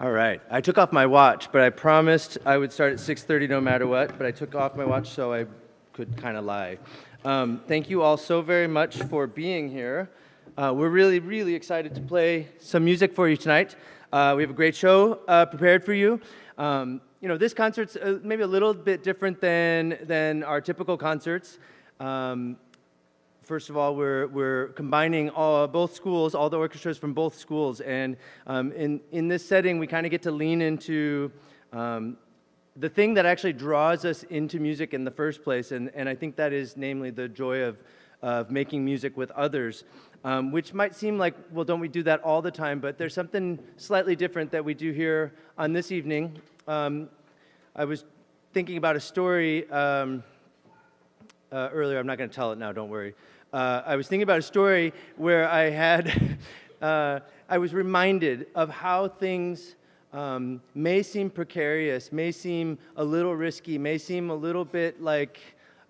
All right. I took off my watch, but I promised I would start at 6:30 no matter what, but I took off my watch so I could kind of lie. Thank you all so very much for being here. We're really excited to play some music for you tonight. We have a great show prepared for you. This concert's maybe a little bit different than our typical concerts. First of all, we're combining both schools, all the orchestras from both schools, and in this setting, we kind of get to lean into the thing that actually draws us into music in the first place, and I think that is namely the joy of making music with others, which might seem like, well, don't we do that all the time? But there's something slightly different that we do here on this evening. I was thinking about a story earlier. I'm not going to tell it now, don't worry. I was thinking about a story where I had, I was reminded of how things may seem precarious, may seem a little risky, may seem a little bit like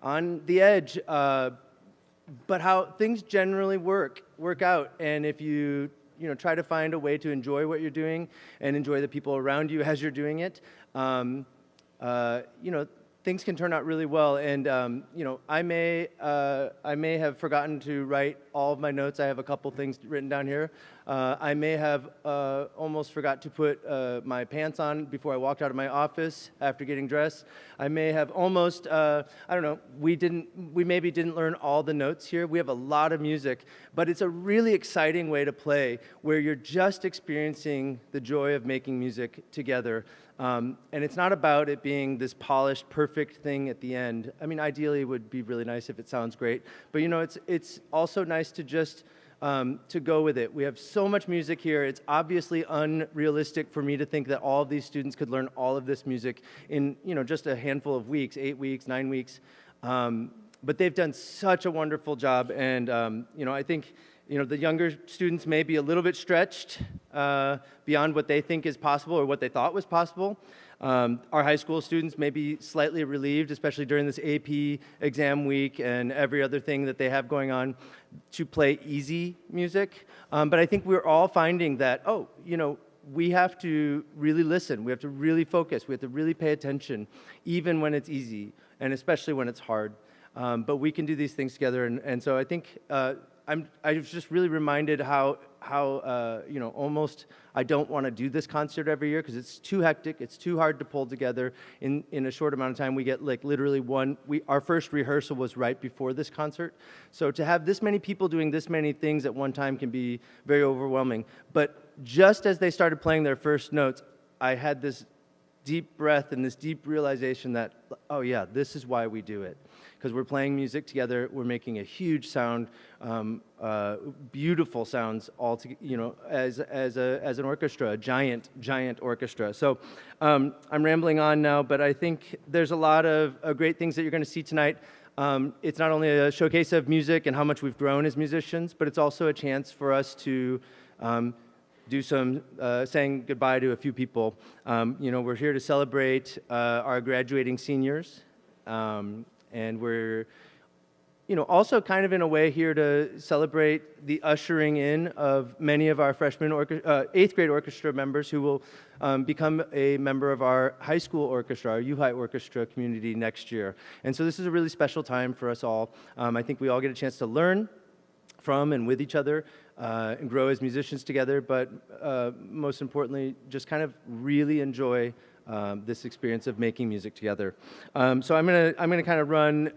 on the edge, but how things generally work out. And if you try to find a way to enjoy what you're doing and enjoy the people around you as you're doing it, things can turn out really well. And I may have forgotten to write all of my notes. I have a couple things written down here. I may have almost forgot to put my pants on before I walked out of my office after getting dressed. I may have almost, I don't know, we maybe didn't learn all the notes here. We have a lot of music, but it's a really exciting way to play where you're just experiencing the joy of making music together. And it's not about it being this polished, perfect thing at the end. I mean, ideally, it would be really nice if it sounds great. But, it's also nice to just to go with it. We have so much music here. It's obviously unrealistic for me to think that all of these students could learn all of this music in, just a handful of weeks, 8 weeks, 9 weeks. But they've done such a wonderful job. And, I think, the younger students may be a little bit stretched beyond what they think is possible or what they thought was possible. Our high school students may be slightly relieved, especially during this AP exam week and every other thing that they have going on, to play easy music. But I think we're all finding that, we have to really listen. We have to really focus. We have to really pay attention, even when it's easy, and especially when it's hard. But we can do these things together. And so I think I was just really reminded how almost I don't want to do this concert every year because it's too hectic, it's too hard to pull together in a short amount of time. We get like literally our first rehearsal was right before this concert. So to have this many people doing this many things at one time can be very overwhelming. But just as they started playing their first notes, I had this deep breath and this deep realization that, oh yeah, this is why we do it. Because we're playing music together, we're making a huge sound, beautiful sounds all together, as an orchestra, a giant orchestra. So I'm rambling on now, but I think there's a lot of great things that you're going to see tonight. It's not only a showcase of music and how much we've grown as musicians, but it's also a chance for us to do some saying goodbye to a few people. We're here to celebrate our graduating seniors. And we're, also kind of in a way here to celebrate the ushering in of many of our freshman 8th grade orchestra members who will become a member of our high school orchestra, our UHigh orchestra community next year. And so this is a really special time for us all. I think we all get a chance to learn from and with each other and grow as musicians together, but most importantly, just kind of really enjoy this experience of making music together. So I'm gonna kind of run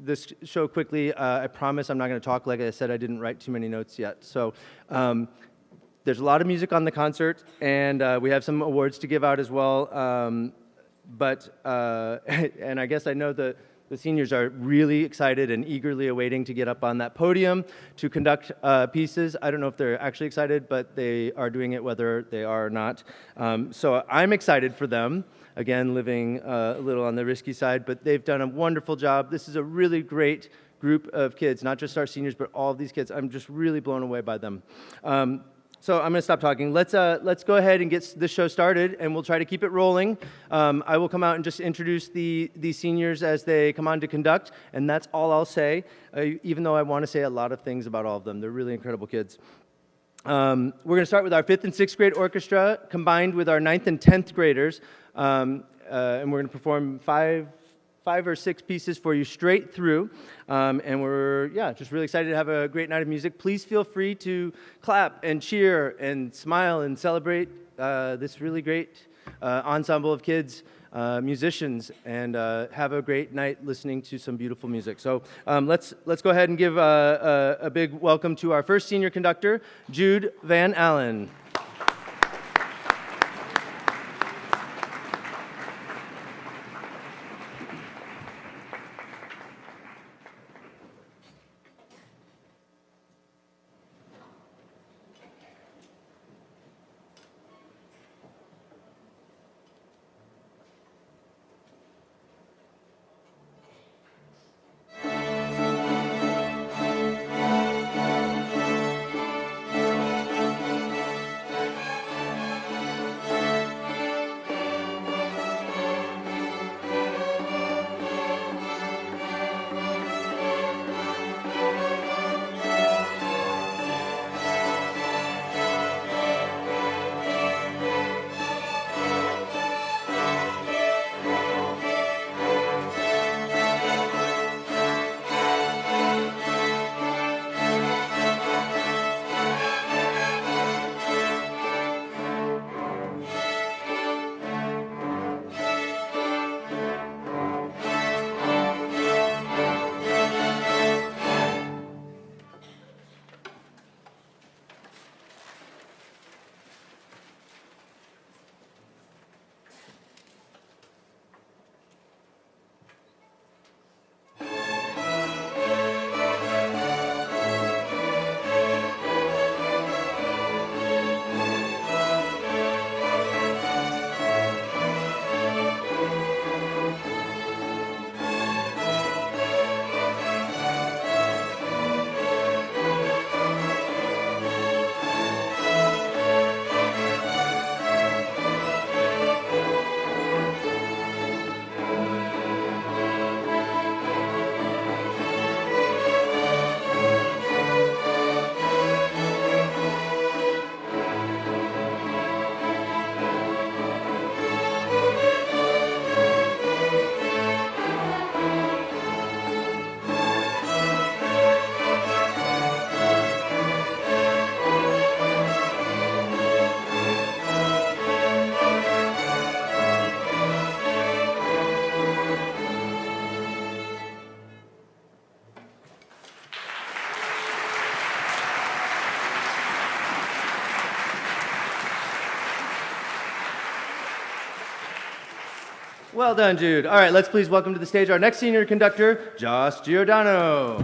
this show quickly. I promise I'm not gonna talk. Like I said, I didn't write too many notes yet. So there's a lot of music on the concert, and we have some awards to give out as well. And I guess I know the seniors are really excited and eagerly awaiting to get up on that podium to conduct pieces. I don't know if they're actually excited, but they are doing it whether they are or not. So I'm excited for them, again, living a little on the risky side, but they've done a wonderful job. This is a really great group of kids, not just our seniors, but all of these kids. I'm just really blown away by them. So I'm going to stop talking. Let's go ahead and get this show started, and we'll try to keep it rolling. I will come out and just introduce the seniors as they come on to conduct, and that's all I'll say, even though I want to say a lot of things about all of them. They're really incredible kids. We're going to start with our 5th and 6th grade orchestra combined with our 9th and 10th graders. And we're going to perform five or six pieces for you straight through. And we're, just really excited to have a great night of music. Please feel free to clap and cheer and smile and celebrate this really great ensemble of kids, musicians, and have a great night listening to some beautiful music. So let's go ahead and give a big welcome to our first senior conductor, Jude Van Allen. Well done, Jude. All right, let's please welcome to the stage our next senior conductor, Josh Giordano.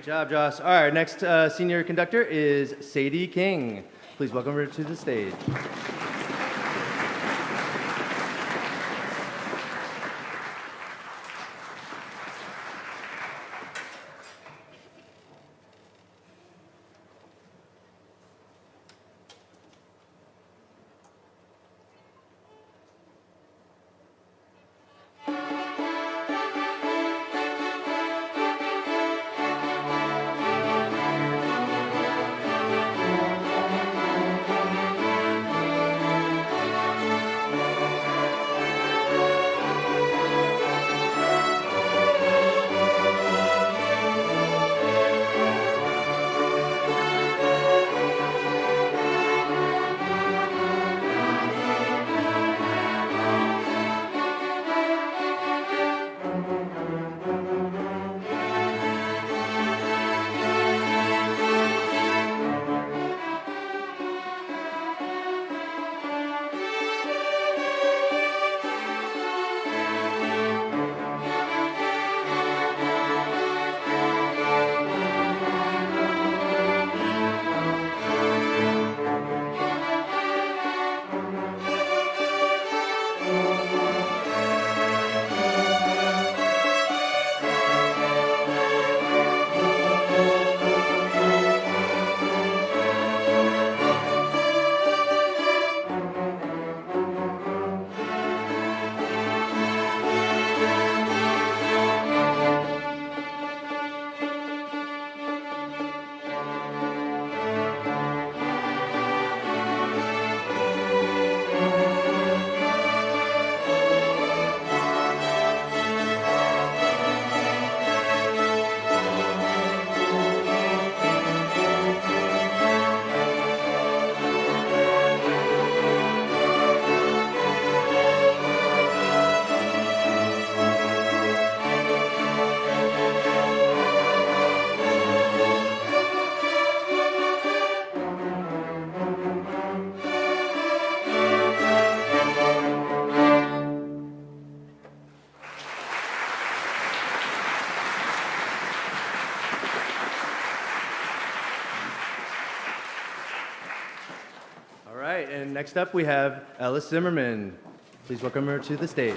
Great job, Joss. All right, next senior conductor is Sadie King. Please welcome her to the stage. And next up we have Ellis Zimmerman. Please welcome her to the stage.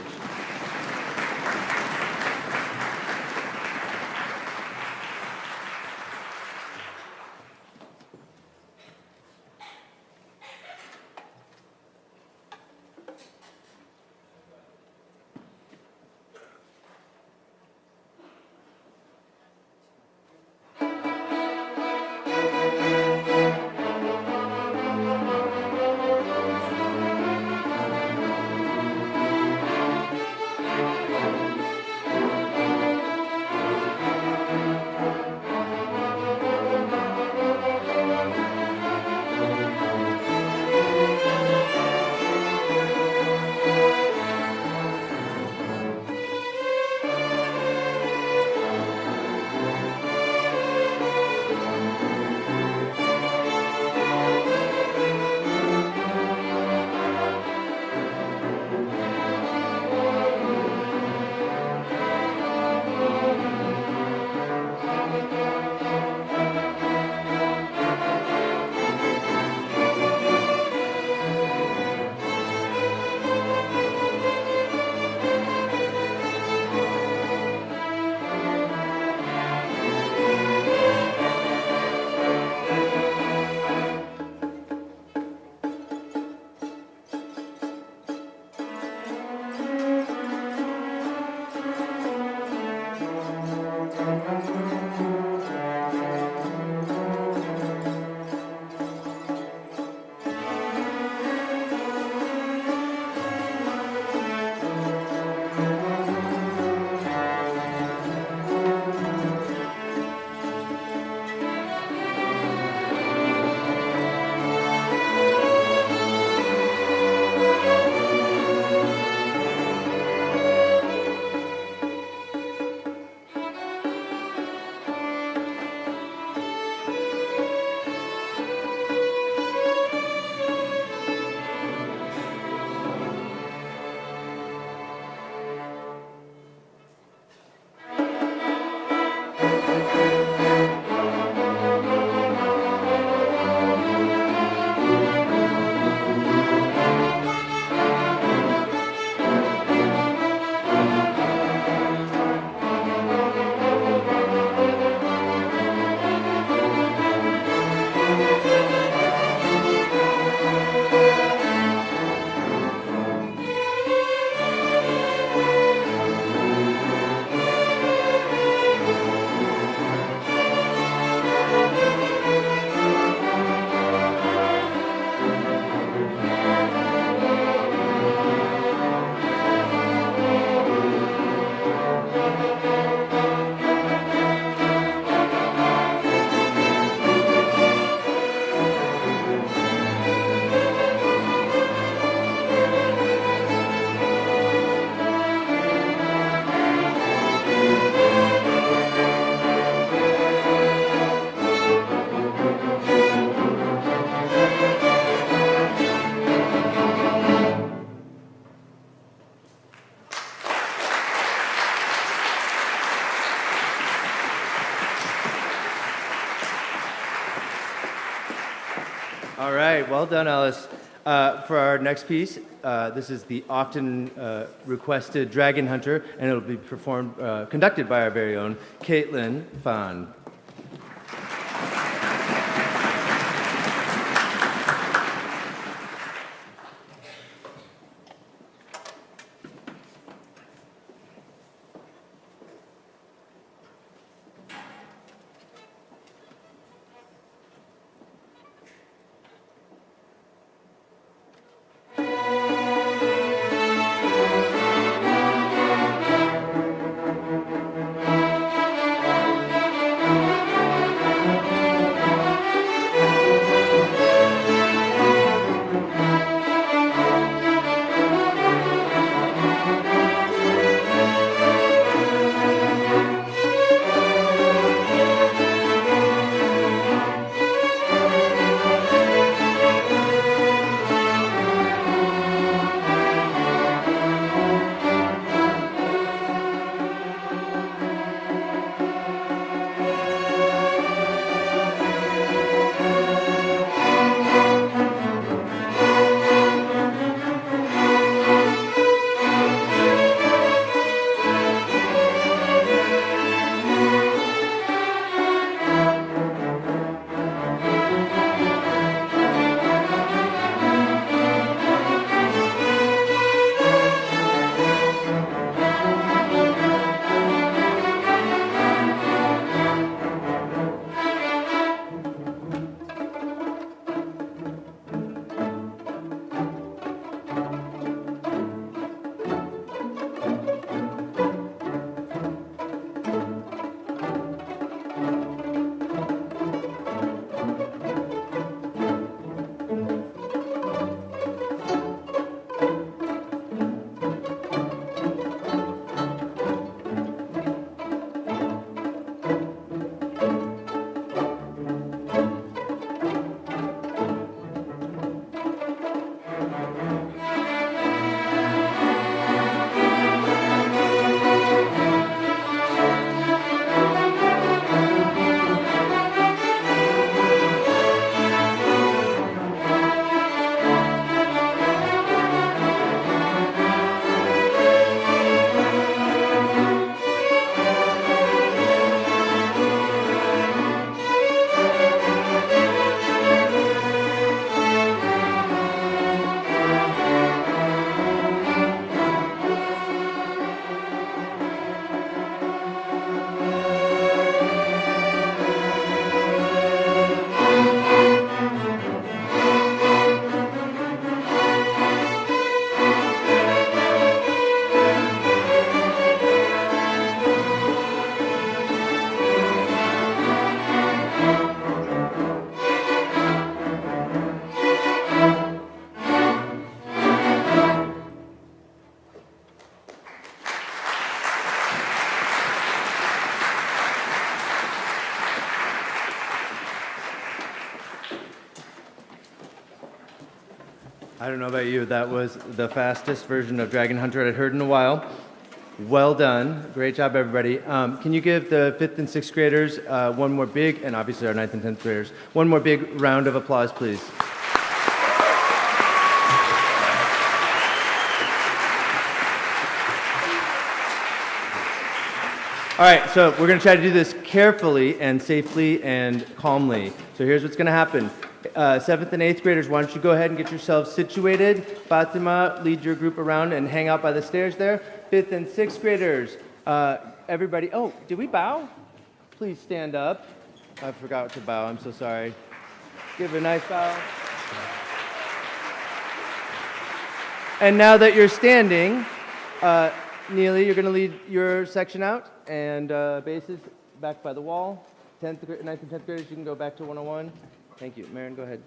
All right, well done, Alice. For our next piece, this is the often requested Dragon Hunter, and it'll be performed, conducted by our very own Caitlin Fahn. I don't know about you, that was the fastest version of Dragon Hunter I'd heard in a while. Well done. Great job, everybody. Can you give the 5th and 6th graders one more big, and obviously our 9th and 10th graders, one more big round of applause, please? All right, so we're going to try to do this carefully and safely and calmly. So here's what's going to happen. 7th and 8th graders, why don't you go ahead and get yourselves situated. Fatima, lead your group around and hang out by the stairs there. 5th and 6th graders, everybody, oh, did we bow? Please stand up. I forgot to bow, I'm so sorry. Give a nice bow. And now that you're standing, Neely, you're going to lead your section out, and basses back by the wall. 9th and 10th graders, you can go back to 101. Thank you. Marin, go ahead.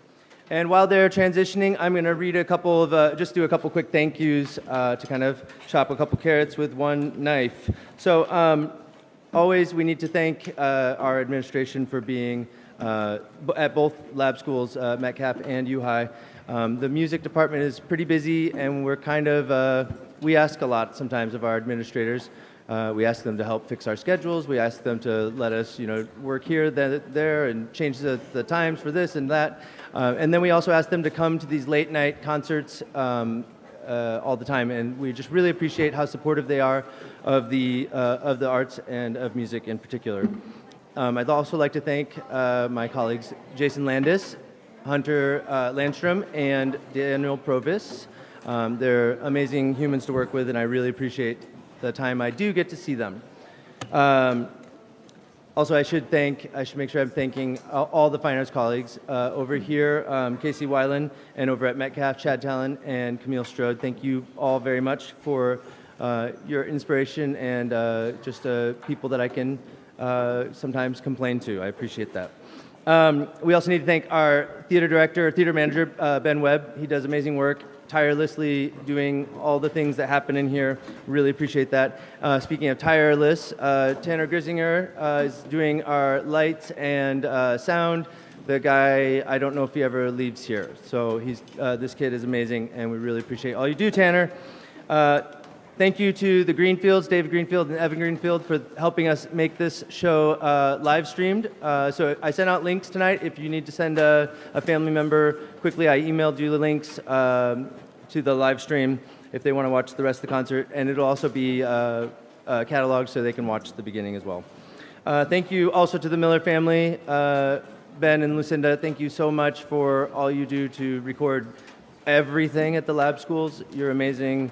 And while they're transitioning, I'm going to read a couple of, just do a couple quick thank yous to kind of chop a couple carrots with one knife. So always we need to thank our administration for being at both lab schools, Metcalf and UHigh. The music department is pretty busy, and we're kind of, we ask a lot sometimes of our administrators. We ask them to help fix our schedules. We ask them to let us, work here, there, and change the times for this and that. And then we also ask them to come to these late night concerts all the time. And we just really appreciate how supportive they are of the arts and of music in particular. I'd also like to thank my colleagues Jason Landis, Hunter Landstrom, and Daniel Provis. They're amazing humans to work with, and I really appreciate the time I do get to see them. Also, I should make sure I'm thanking all the fine arts colleagues over here, Casey Weiland, and over at Metcalf, Chad Talon, and Camille Strode. Thank you all very much for your inspiration and just people that I can sometimes complain to. I appreciate that. We also need to thank our theater manager, Ben Webb. He does amazing work, tirelessly doing all the things that happen in here. Really appreciate that. Speaking of tireless, Tanner Grisinger is doing our lights and sound. The guy, I don't know if he ever leaves here. So this kid is amazing, and we really appreciate all you do, Tanner. Thank you to the Greenfields, David Greenfield and Evan Greenfield, for helping us make this show live streamed. So I sent out links tonight. If you need to send a family member quickly, I emailed you the links to the live stream if they want to watch the rest of the concert. And it'll also be cataloged so they can watch the beginning as well. Thank you also to the Miller family. Ben and Lucinda, thank you so much for all you do to record everything at the lab schools. You're amazing.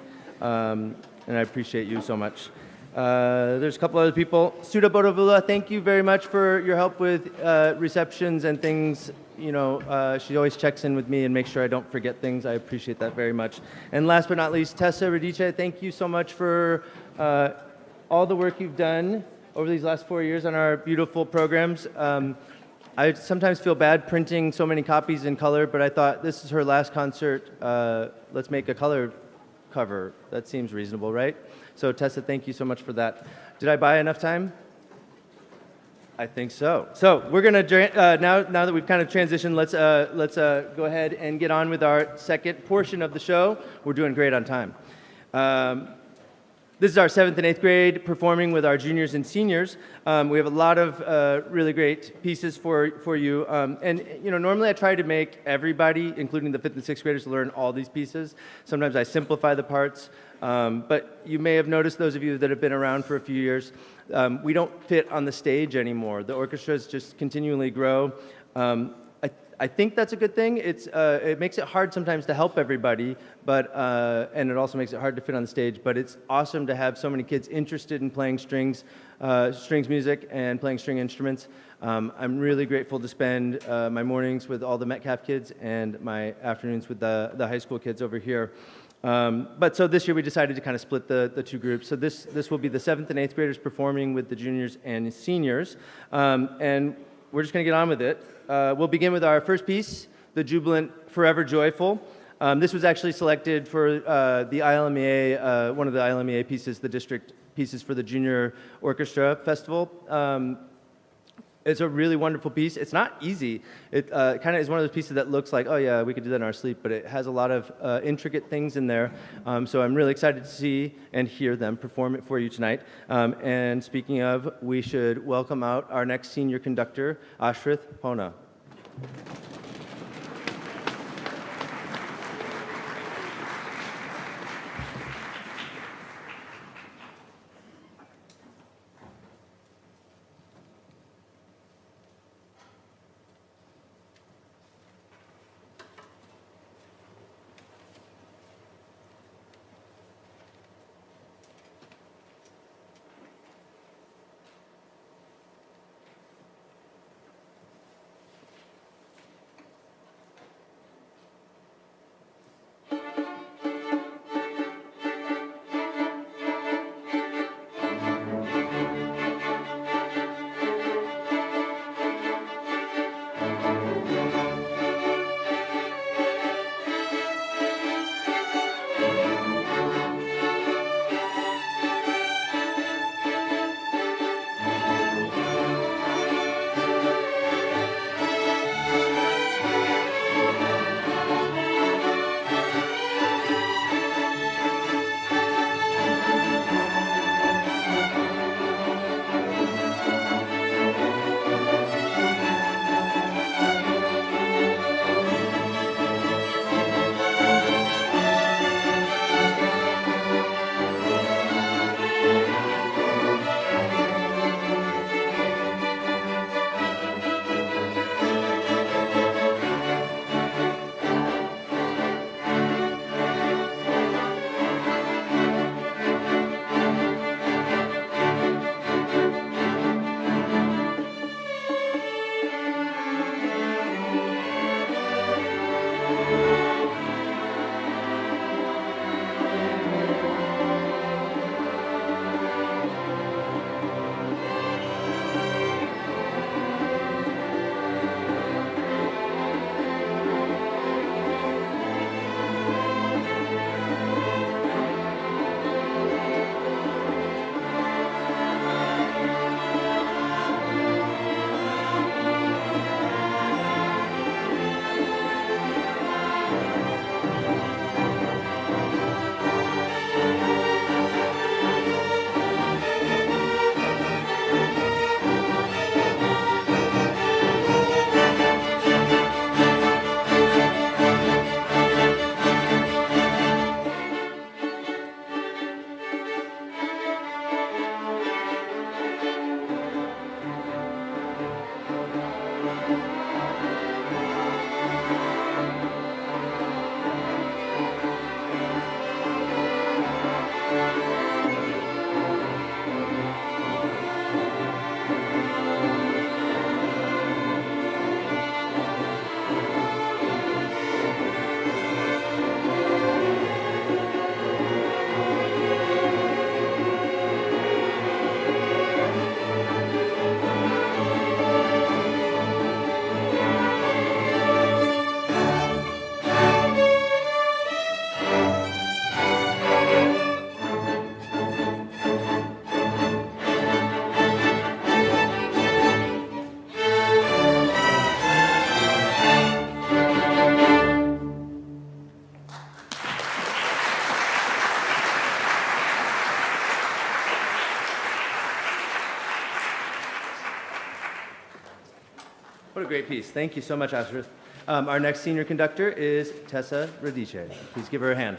And I appreciate you so much. There's a couple other people. Suda Bodovula, thank you very much for your help with receptions and things. She always checks in with me and makes sure I don't forget things. I appreciate that very much. And last but not least, Tessa Radice, thank you so much for all the work you've done over these last 4 years on our beautiful programs. I sometimes feel bad printing so many copies in color, but I thought this is her last concert. Let's make a color cover. That seems reasonable, right? So Tessa, thank you so much for that. Did I buy enough time? I think so. So we're gonna now that we've kind of transitioned, let's go ahead and get on with our second portion of the show. We're doing great on time. This is our 7th and 8th grade performing with our juniors and seniors. We have a lot of really great pieces for you. And normally I try to make everybody, including the 5th and 6th graders, learn all these pieces. Sometimes I simplify the parts. But you may have noticed, those of you that have been around for a few years, we don't fit on the stage anymore. The orchestras just continually grow. I think that's a good thing. It makes it hard sometimes to help everybody, and it also makes it hard to fit on the stage. But it's awesome to have so many kids interested in playing strings music and playing string instruments. I'm really grateful to spend my mornings with all the Metcalf kids and my afternoons with the high school kids over here. But so this year we decided to kind of split the two groups. So this will be the 7th and 8th graders performing with the juniors and seniors, and we're just going to get on with it. We'll begin with our first piece, the jubilant Forever Joyful. This was actually selected for the ILMEA, one of the ILMEA pieces, the district pieces for the Junior Orchestra Festival. It's a really wonderful piece. It's not easy. It kind of is one of those pieces that looks like, oh yeah, we could do that in our sleep, but it has a lot of intricate things in there. So I'm really excited to see and hear them perform it for you tonight. And speaking of, we should welcome out our next senior conductor, Ashrith Pona. great piece. Thank you so much, Ashraf. Our next senior conductor is Tessa Radice. Please give her a hand.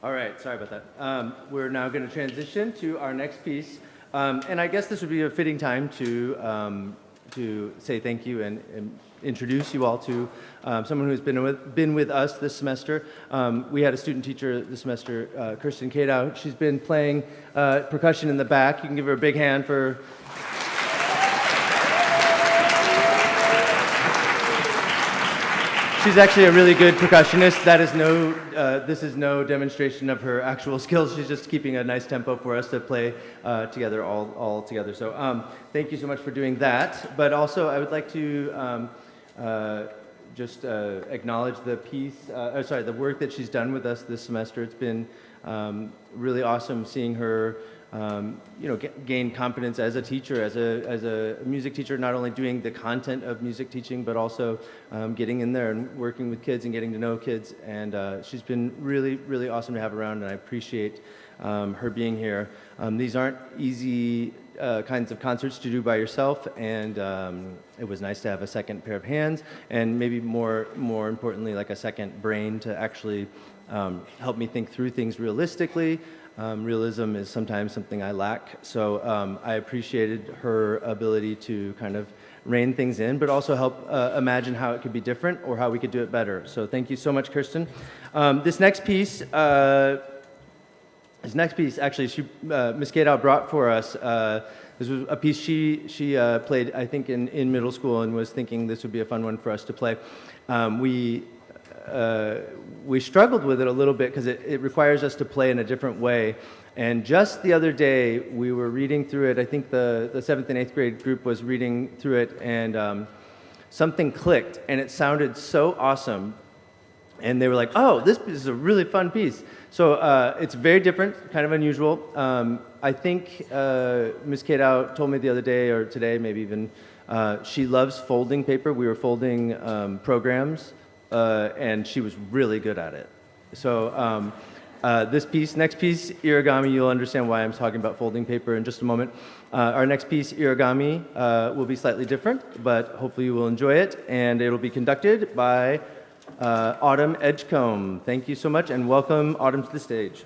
All right, sorry about that. We're now going to transition to our next piece. And I guess this would be a fitting time to say thank you and introduce you all to someone who's been with us this semester. We had a student teacher this semester, Kirsten Kadow. She's been playing percussion in the back. You can give her a big hand for... She's actually a really good percussionist. That is this is no demonstration of her actual skills. She's just keeping a nice tempo for us to play together, all together. So thank you so much for doing that. But also, I would like to just acknowledge the the work that she's done with us this semester. It's been really awesome seeing her gain confidence as a teacher, as a music teacher, not only doing the content of music teaching, but also getting in there and working with kids and getting to know kids. And she's been really, really awesome to have around, and I appreciate her being here. These aren't easy kinds of concerts to do by yourself, and it was nice to have a second pair of hands, and maybe more importantly, like a second brain to actually help me think through things realistically. Realism is sometimes something I lack, so I appreciated her ability to kind of rein things in, but also help imagine how it could be different or how we could do it better. So thank you so much, Kirsten. This next piece, actually, Miss Gadow brought for us. This was a piece she played, I think, in middle school, and was thinking this would be a fun one for us to play. We struggled with it a little bit because it requires us to play in a different way. And just the other day, we were reading through it. I think the 7th and 8th grade group was reading through it, and something clicked, and it sounded so awesome. And they were like, oh, this is a really fun piece. So it's very different, kind of unusual. I think Ms. Kadow told me the other day, or today maybe even, she loves folding paper. We were folding programs. And she was really good at it. So next piece, Irigami, you'll understand why I'm talking about folding paper in just a moment. Our next piece, Irigami, will be slightly different, but hopefully you will enjoy it, and it'll be conducted by Autumn Edgecombe. Thank you so much, and welcome Autumn to the stage.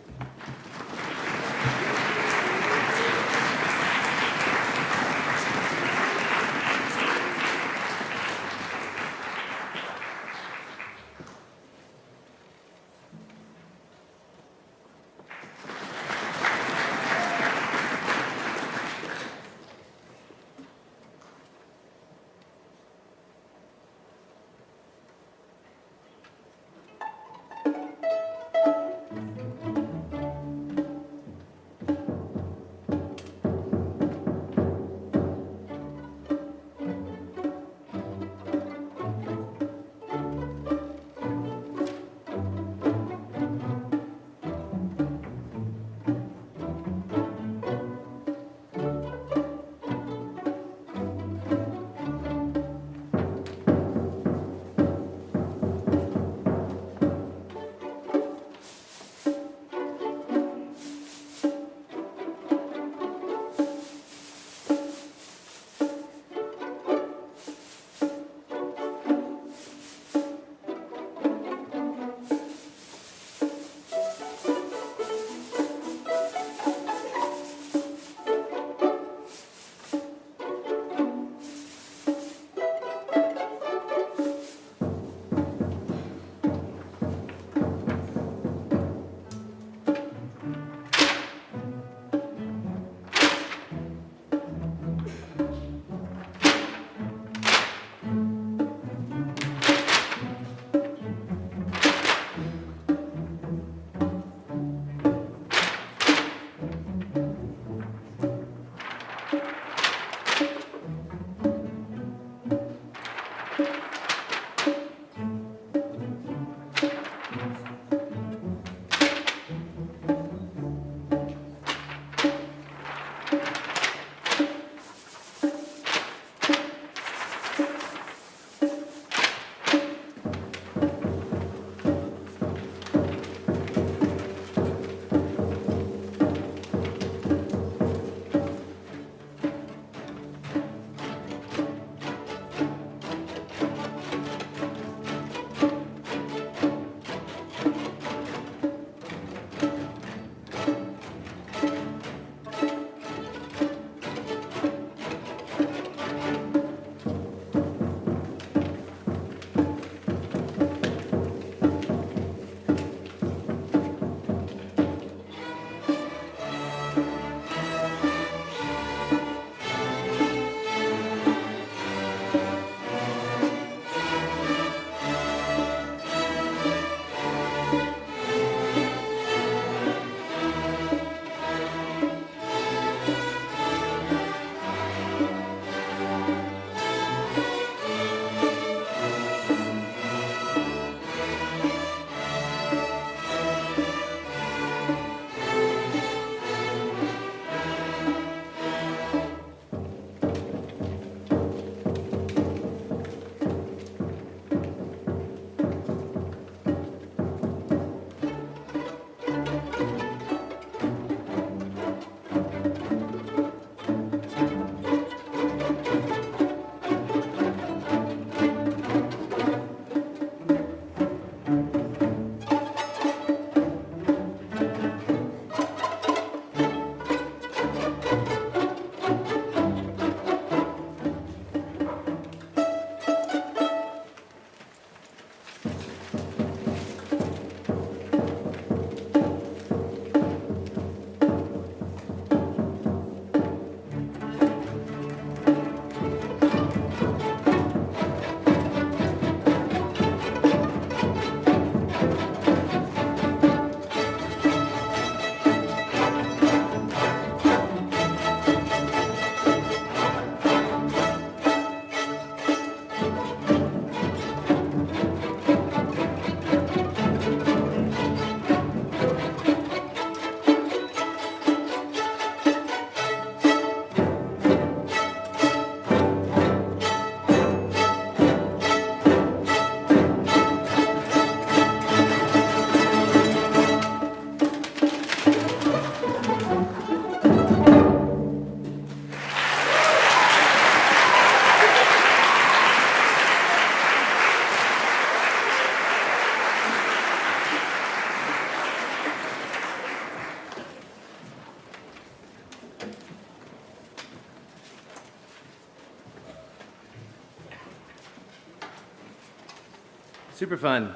Super fun.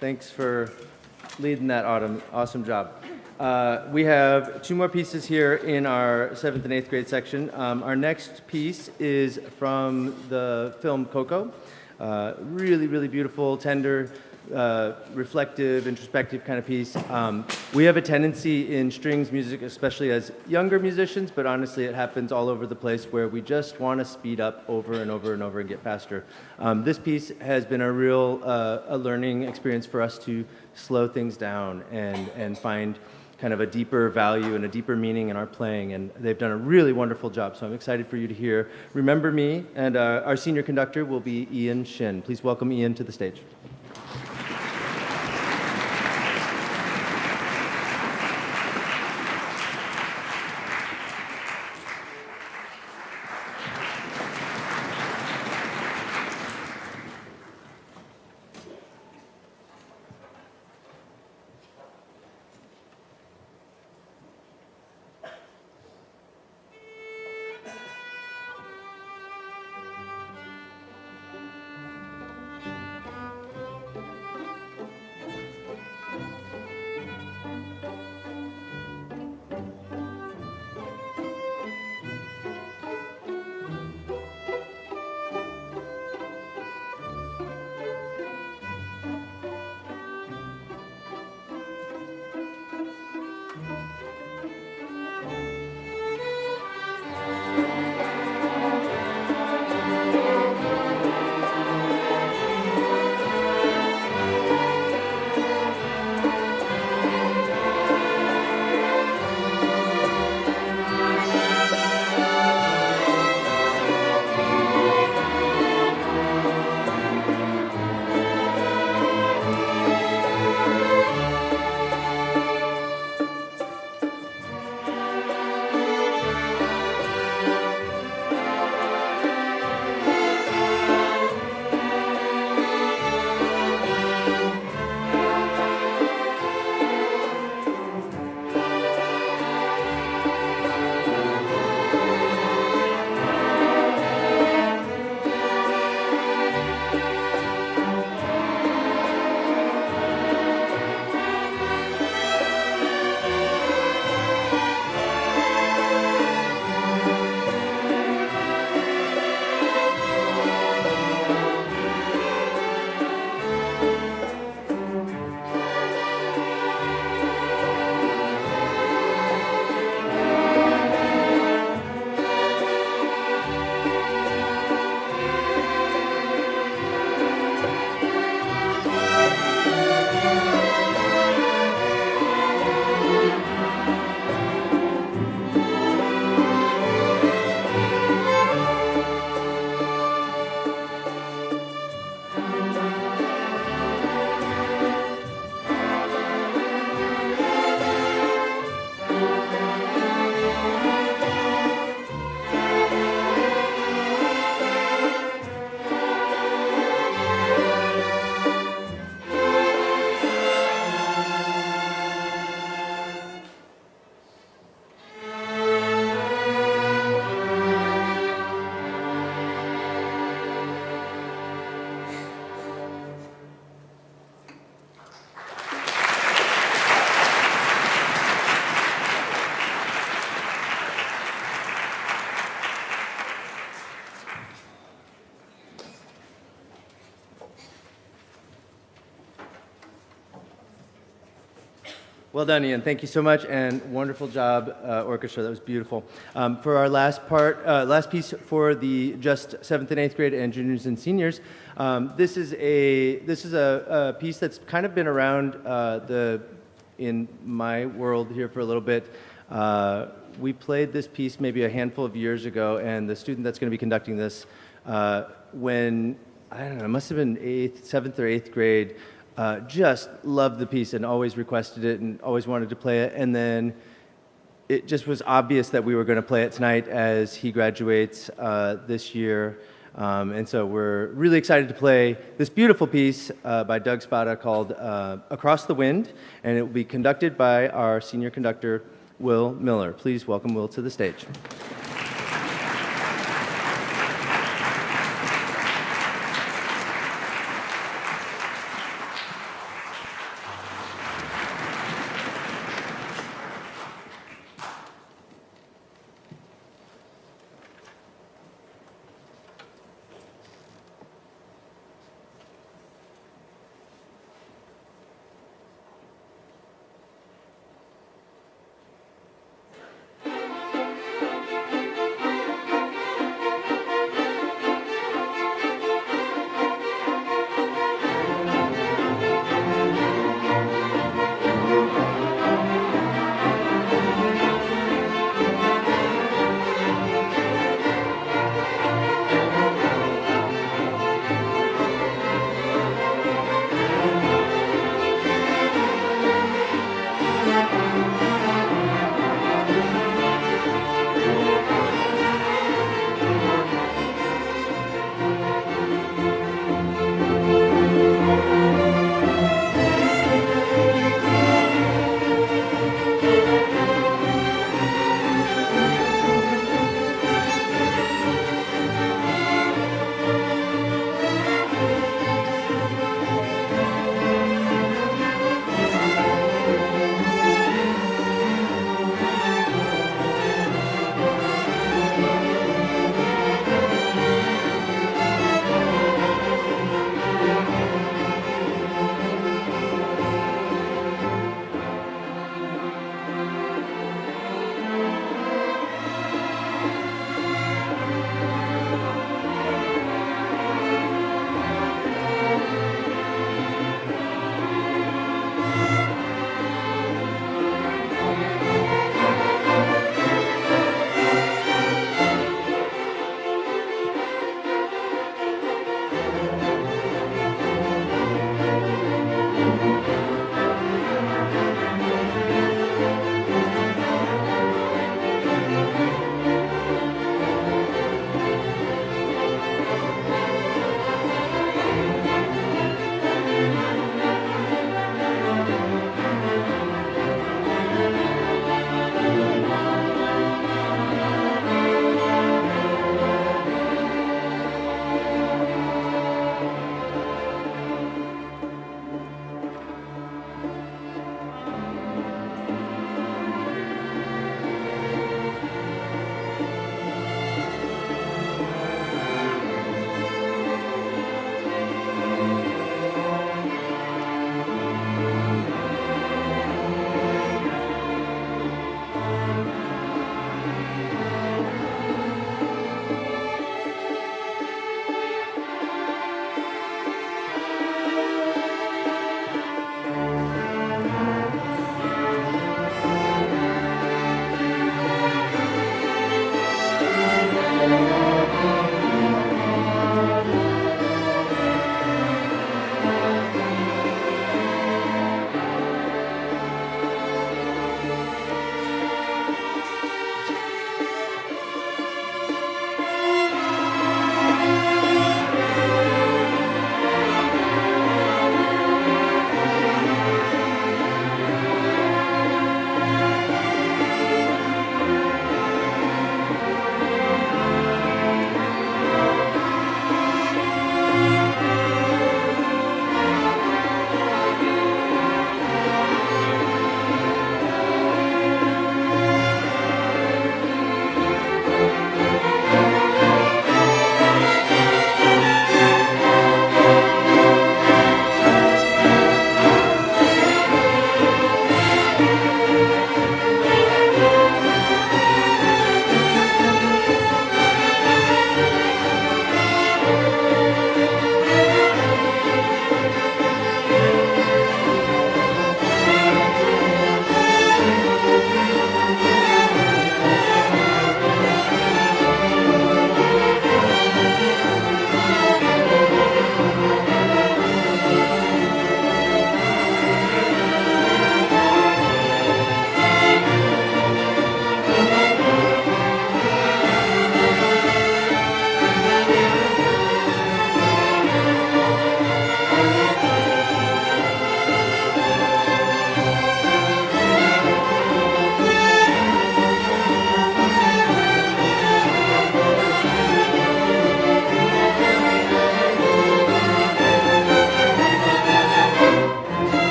Thanks for leading that, Autumn. Awesome job. We have two more pieces here in our 7th and 8th grade section. Our next piece is from the film Coco. Really, really beautiful, tender, reflective, introspective kind of piece. We have a tendency in strings music, especially as younger musicians, but honestly it happens all over the place where we just want to speed up over and over and over and get faster. This piece has been a real a learning experience for us to slow things down and find kind of a deeper value and a deeper meaning in our playing, and they've done a really wonderful job, so I'm excited for you to hear Remember Me, and our senior conductor will be Ian Shin. Please welcome Ian to the stage. Well done, Ian. Thank you so much, and wonderful job, orchestra. That was beautiful. For our last piece for the just 7th and 8th grade and juniors and seniors, this is a piece that's kind of been around in my world here for a little bit. We played this piece maybe a handful of years ago, and the student that's going to be conducting this, when I don't know, it must have been 7th or 8th grade. Just loved the piece and always requested it and always wanted to play it. And then it just was obvious that we were going to play it tonight as he graduates this year. And so we're really excited to play this beautiful piece by Doug Spada called Across the Wind, and it will be conducted by our senior conductor, Will Miller. Please welcome Will to the stage.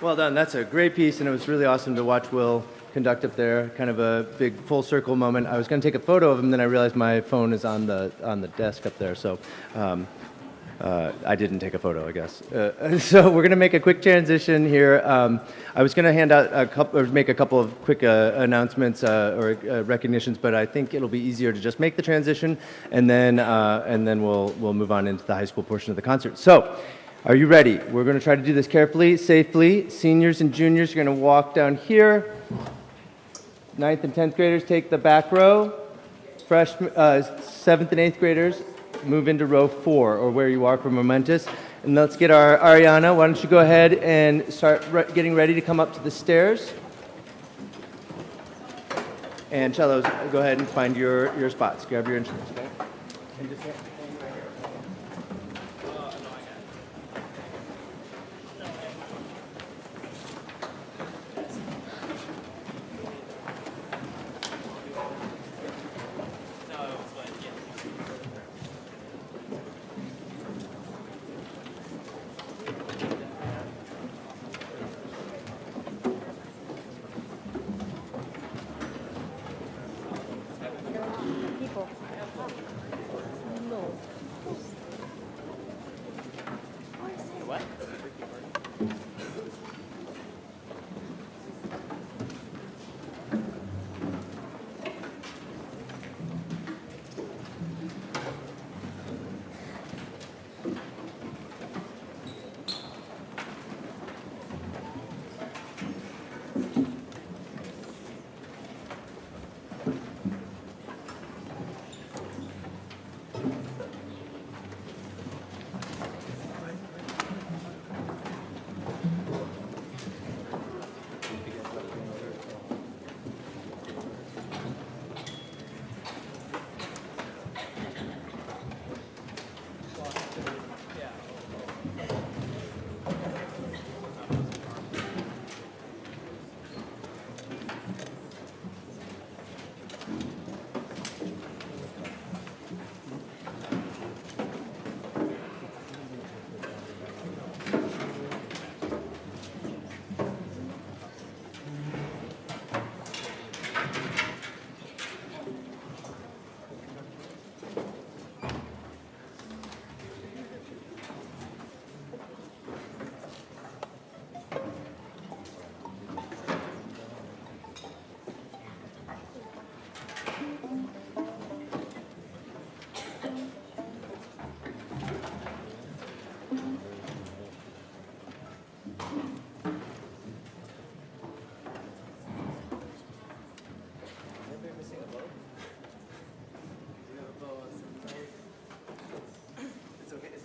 Well done. That's a great piece, and it was really awesome to watch Will conduct up there. Kind of a big full circle moment. I was going to take a photo of him, then I realized my phone is on the desk up there, so I didn't take a photo, I guess. So we're going to make a quick transition here. I was going to hand out make a couple of quick announcements or recognitions, but I think it'll be easier to just make the transition, and then we'll move on into the high school portion of the concert. So, are you ready? We're going to try to do this carefully, safely. Seniors and juniors are going to walk down here. 9th and 10th graders take the back row. 7th and 8th graders move into row 4, or where you are for Momentous. And let's get our Ariana. Why don't you go ahead and start getting ready to come up to the stairs. And cellos, go ahead and find your spots. Grab your instruments, okay? And just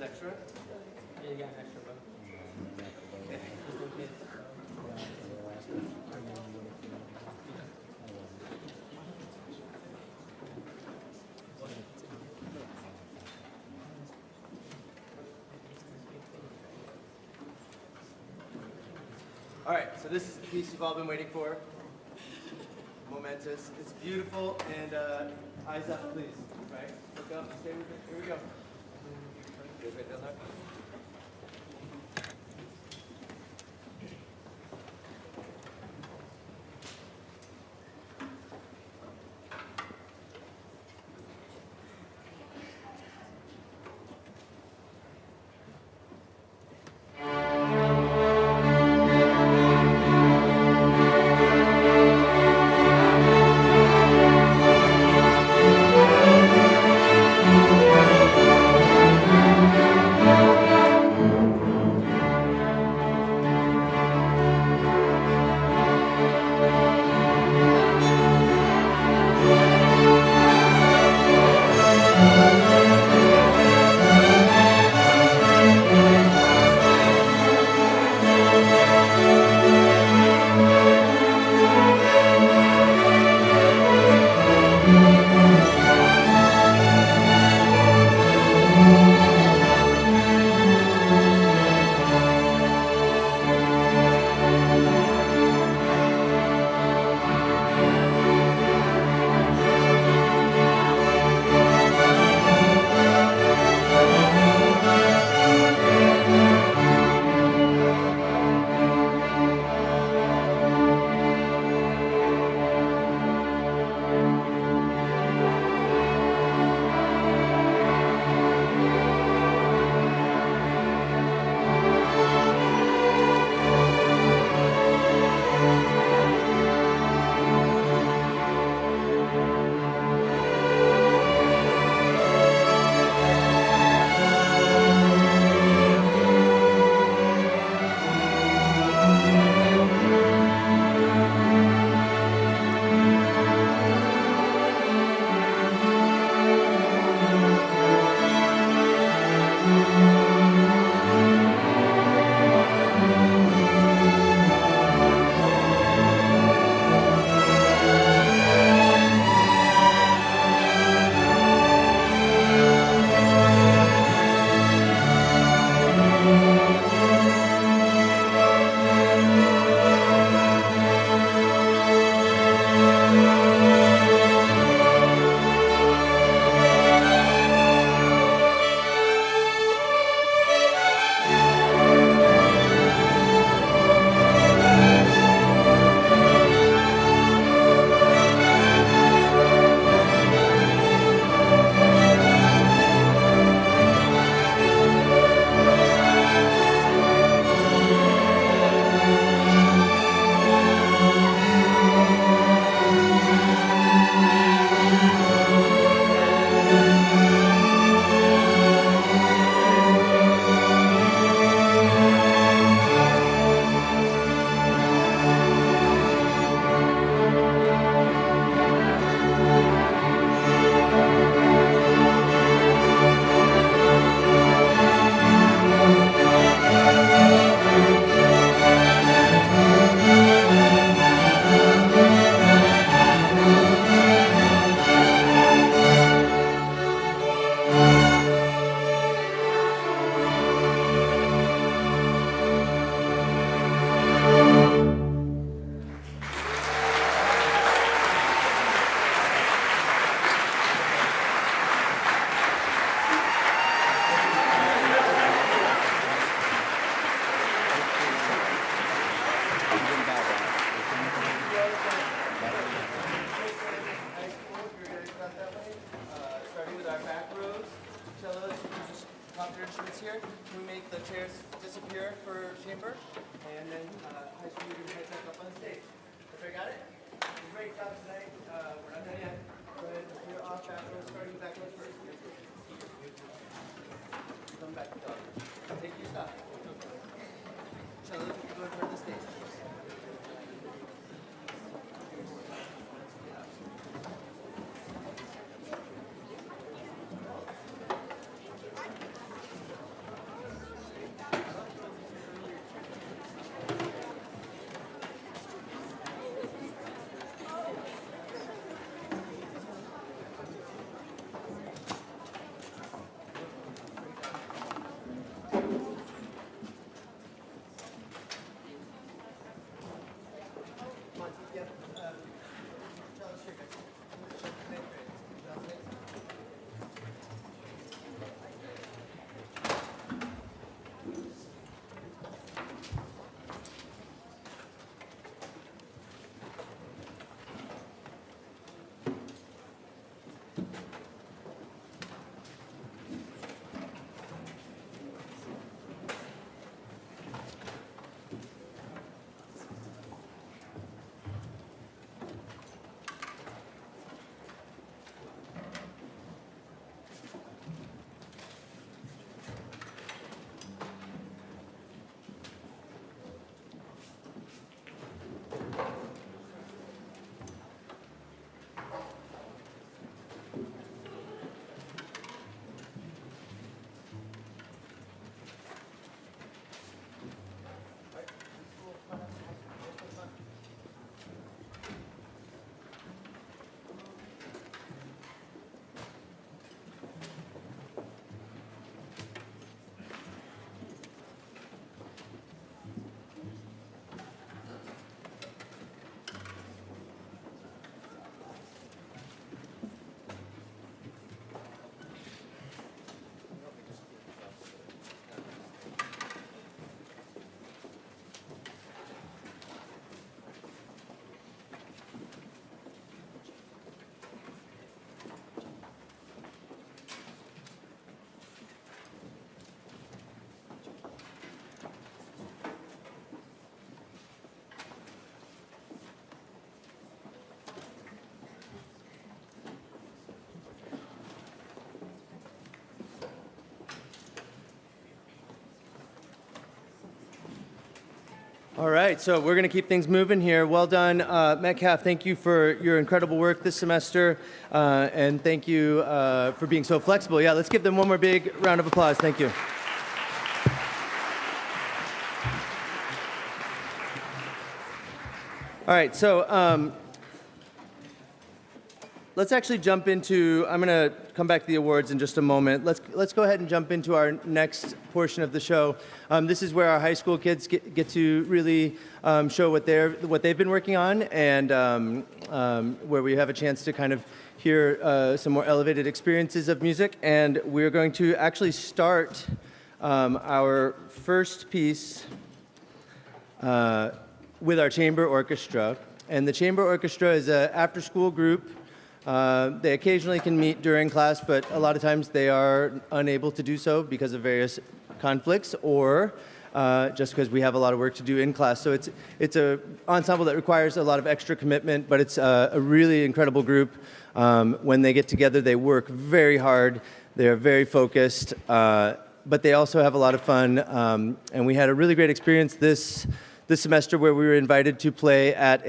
extra? Yeah, you got an extra book. All right, so this is the piece you've all been waiting for. Momentous. It's beautiful, and eyes up, please. Right? Look up, stay with it. Here we go. Wait down there. march, and then high school music heads back up on stage. Everybody got it? Great job tonight. We're not done yet. Go ahead, you're off backwards, starting backwards first. Come back, dog. Take your stuff. So let's go in front of the stage. All right, so we're going to keep things moving here. Well done, Metcalf. Thank you for your incredible work this semester, and thank you for being so flexible. Yeah, let's give them one more big round of applause. Thank you. All right, so let's actually jump into, I'm going to come back to the awards in just a moment. Let's go ahead and jump into our next portion of the show. This is where our high school kids get to really show what they've been working on, and where we have a chance to kind of hear some more elevated experiences of music. And we're going to actually start our first piece with our chamber orchestra. And the chamber orchestra is an after-school group. They occasionally can meet during class, but a lot of times they are unable to do so because of various conflicts, or just because we have a lot of work to do in class. So it's an ensemble that requires a lot of extra commitment, but it's a really incredible group. When they get together, they work very hard. They're very focused, but they also have a lot of fun. And we had a really great experience this semester where we were invited to play at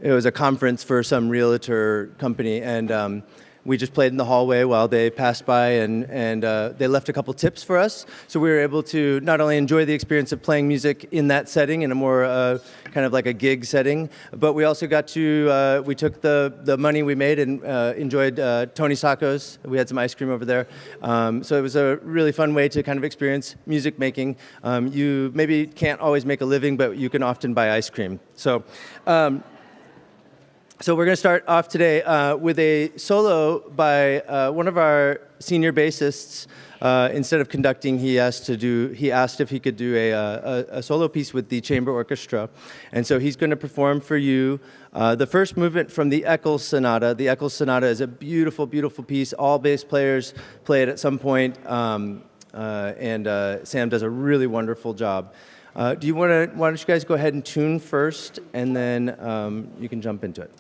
it was a conference for some realtor company, and we just played in the hallway while they passed by, and they left a couple tips for us. So we were able to not only enjoy the experience of playing music in that setting, in a more kind of like a gig setting, but we also got to, we took the money we made and enjoyed Tony Sacco's. We had some ice cream over there. So it was a really fun way to kind of experience music making. You maybe can't always make a living, but you can often buy ice cream. So we're going to start off today with a solo by one of our senior bassists. Instead of conducting, he asked if he could do a solo piece with the chamber orchestra. And so he's going to perform for you the first movement from the Eccles Sonata. The Eccles Sonata is a beautiful, beautiful piece. All bass players play it at some point. and Sam does a really wonderful job. Why don't you guys go ahead and tune first, and then you can jump into it.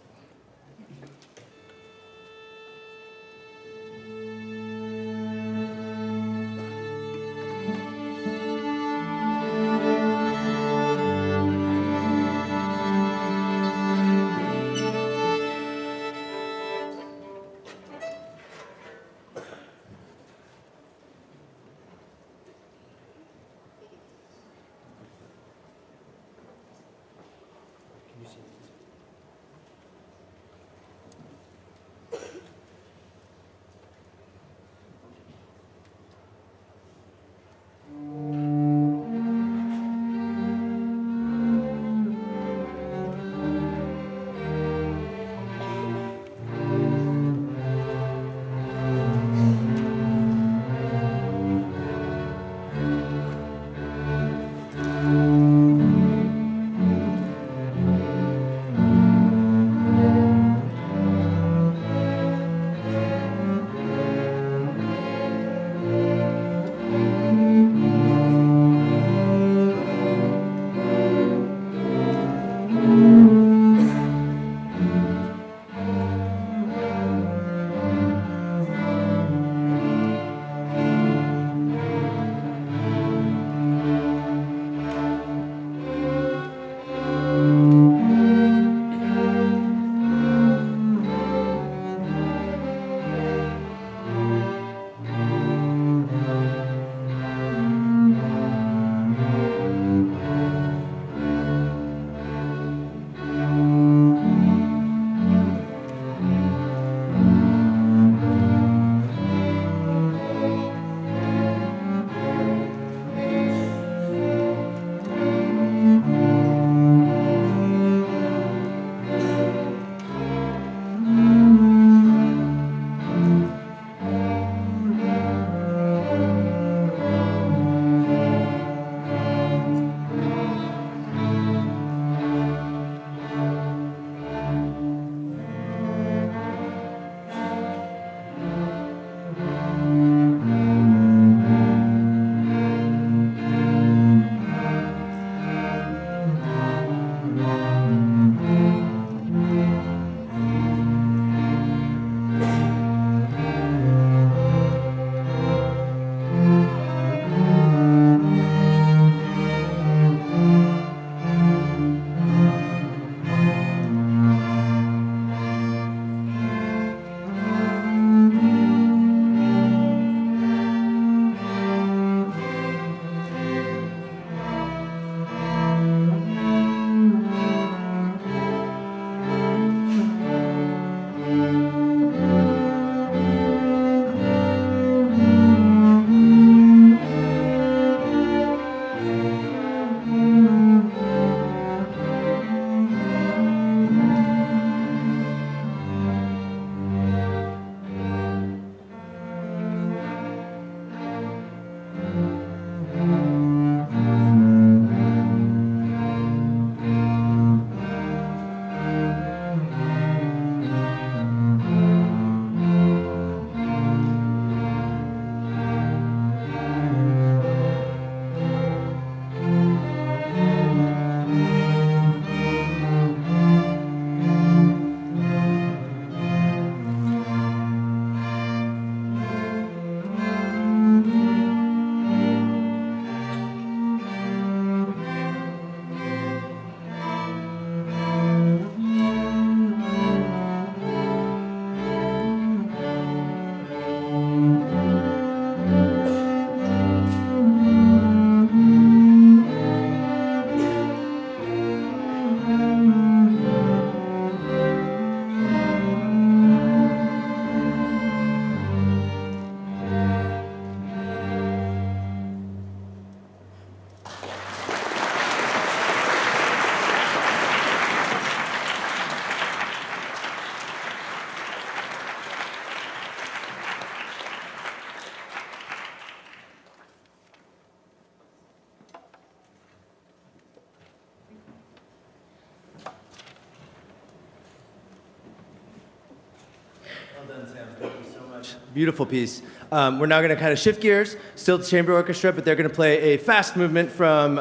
Well done, Sam. Thank you so much. Beautiful piece. We're now going to kind of shift gears, still the chamber orchestra, but they're going to play a fast movement from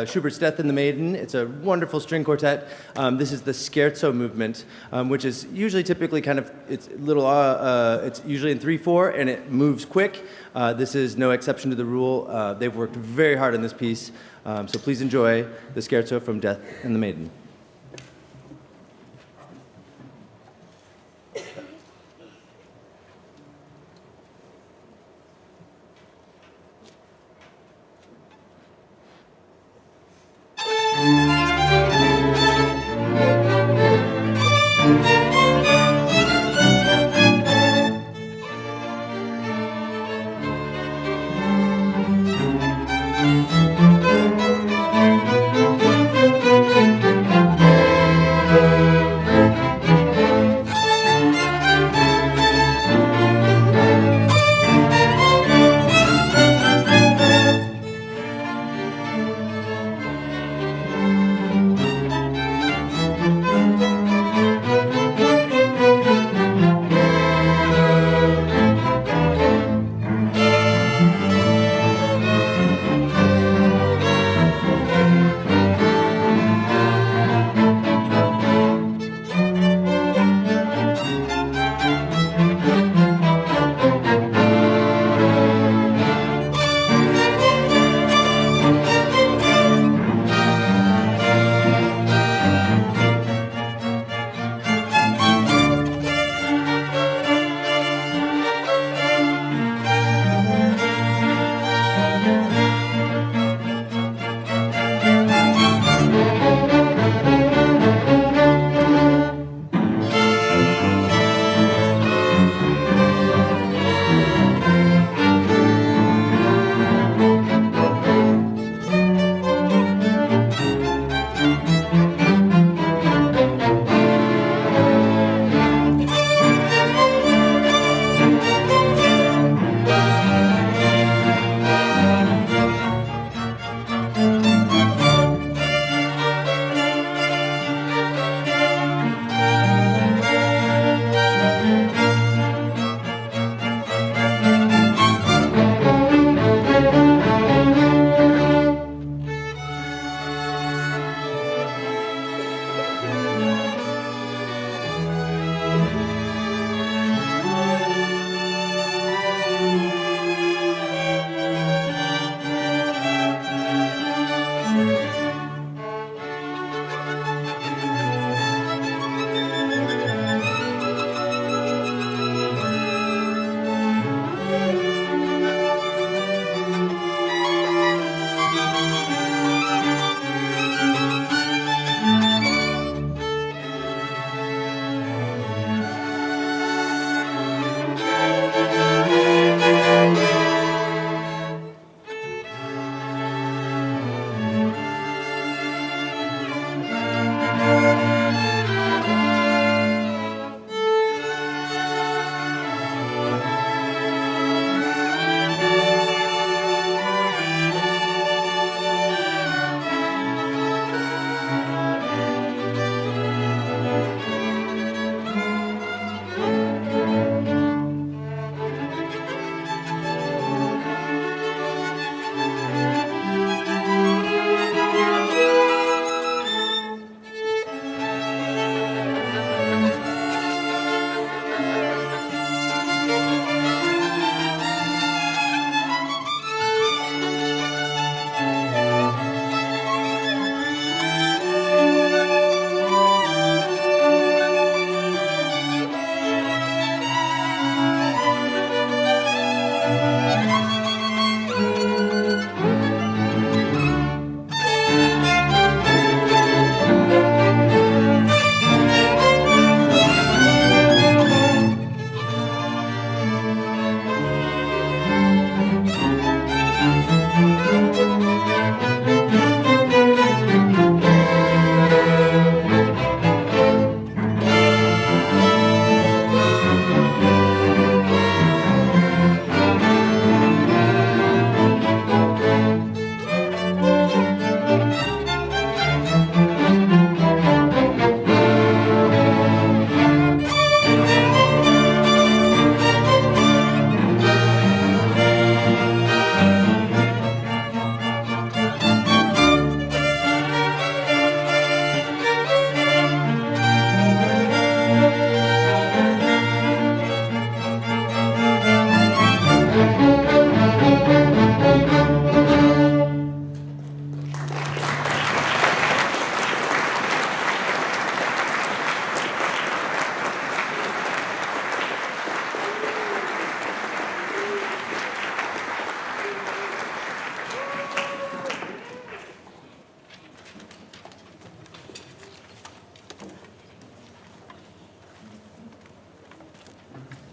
Schubert's Death and the Maiden. It's a wonderful string quartet. This is the scherzo movement, which is usually typically kind of, it's usually in 3/4, and it moves quick. This is no exception to the rule. They've worked very hard on this piece, so please enjoy the scherzo from Death and the Maiden.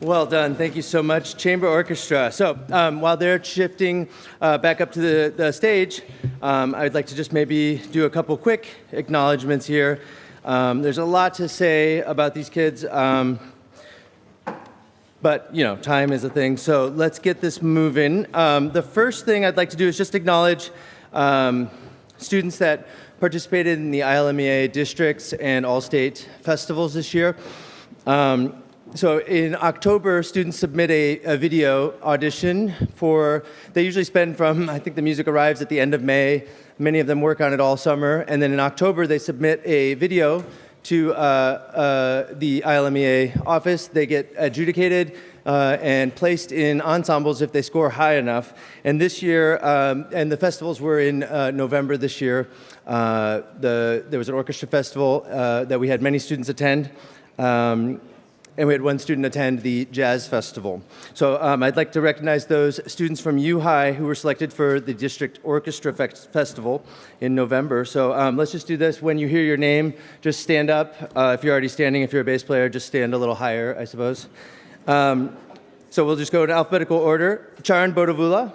Well done. Thank you so much, Chamber Orchestra. So while they're shifting back up to the stage, I'd like to just maybe do a couple quick acknowledgments here. There's a lot to say about these kids, but time is a thing. So let's get this moving. The first thing I'd like to do is just acknowledge students that participated in the ILMEA districts and all-state festivals this year. So in October, students submit a video audition they usually spend from, I think the music arrives at the end of May. Many of them work on it all summer. And then in October, they submit a video to the ILMEA office. They get adjudicated and placed in ensembles if they score high enough. And this year, and the festivals were in November this year. There was an orchestra festival that we had many students attend. And we had one student attend the jazz festival. So I'd like to recognize those students from UHigh who were selected for the District Orchestra Festival in November. So let's just do this. When you hear your name, just stand up. If you're already standing, if you're a bass player, just stand a little higher, I suppose. So we'll just go in alphabetical order. Charan Bodavula.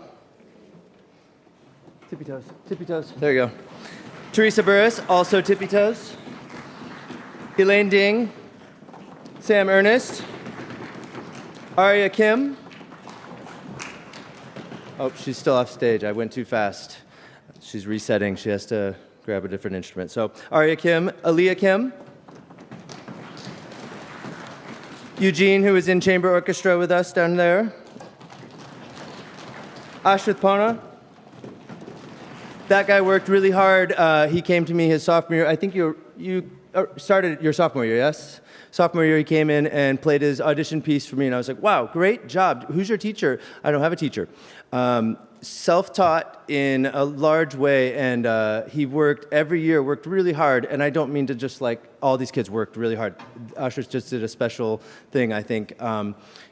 Tippy toes, tippy toes. There you go. Teresa Burris, also tippy toes. Elaine Ding. Sam Ernest, Arya Kim. Oh, she's still off stage. I went too fast. She's resetting. She has to grab a different instrument. So Arya Kim, Aaliyah Kim. Eugene, who is in chamber orchestra with us down there. Ashwith Pana. That guy worked really hard. He came to me his sophomore year. I think you started your sophomore year, yes? Sophomore year, he came in and played his audition piece for me, and I was like, wow, great job. Who's your teacher? I don't have a teacher. Self-taught in a large way, and he worked every year, worked really hard, and I don't mean to just all these kids worked really hard. Ushers just did a special thing, I think.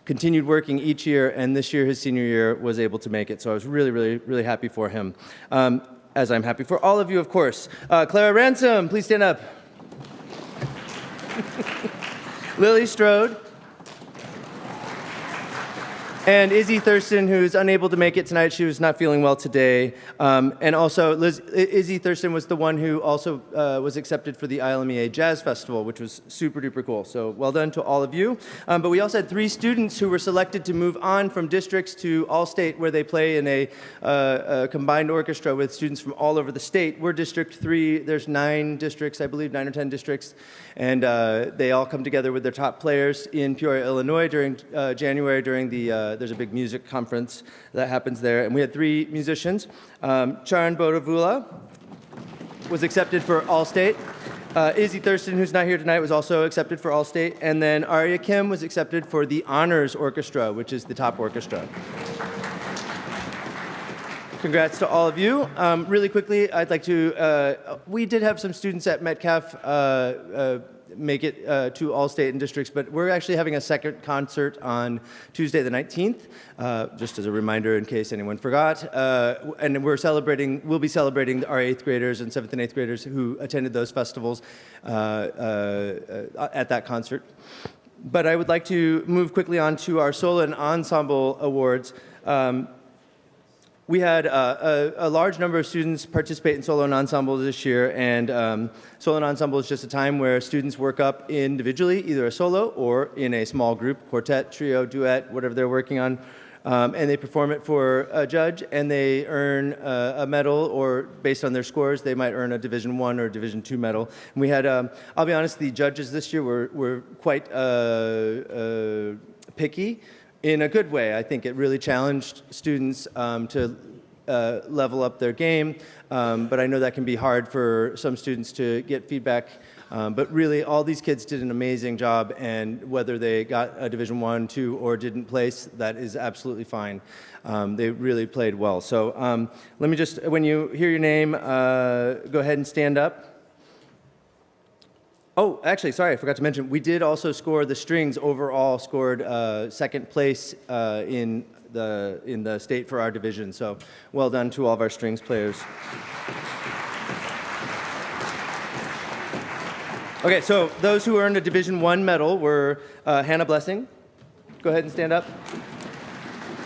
Continued working each year, and this year, his senior year, was able to make it, so I was really, really, really happy for him. As I'm happy for all of you, of course. Clara Ransom, please stand up. Lily Strode, and Izzy Thurston, who's unable to make it tonight. She was not feeling well today. And also, Izzy Thurston was the one who also was accepted for the ILMEA Jazz Festival, which was super duper cool. So well done to all of you. But we also had 3 students who were selected to move on from districts to all-state, where they play in a combined orchestra with students from all over the state. We're District 3. There's 9 districts, I believe, 9 or 10 districts. And they all come together with their top players in Peoria, Illinois during January during there's a big music conference that happens there. And we had 3 musicians. Charan Bodavula was accepted for All-State. Izzy Thurston, who's not here tonight, was also accepted for All-State. And then Arya Kim was accepted for the Honors Orchestra, which is the top orchestra. Congrats to all of you. Really quickly, I'd like to, we did have some students at Metcalf make it to all-state and districts, but we're actually having a second concert on Tuesday the 19th, just as a reminder in case anyone forgot. And we'll be celebrating our 8th graders and 7th and 8th graders who attended those festivals at that concert. But I would like to move quickly on to our solo and ensemble awards. We had a large number of students participate in solo and ensemble this year, and solo and ensemble is just a time where students work up individually, either a solo or in a small group, quartet, trio, duet, whatever they're working on, and they perform it for a judge, and they earn a medal, or based on their scores, they might earn a Division I or Division II medal. And we had, I'll be honest, the judges this year were quite picky. In a good way. I think it really challenged students to level up their game, but I know that can be hard for some students to get feedback. But really, all these kids did an amazing job, and whether they got a Division I, II, or didn't place, that is absolutely fine. They really played well. So let me just, when you hear your name, go ahead and stand up. Oh, actually, sorry, I forgot to mention, we did also score the strings overall, scored second place in the state for our division. So well done to all of our strings players. Okay, so those who earned a Division I medal were Hannah Blessing, go ahead and stand up.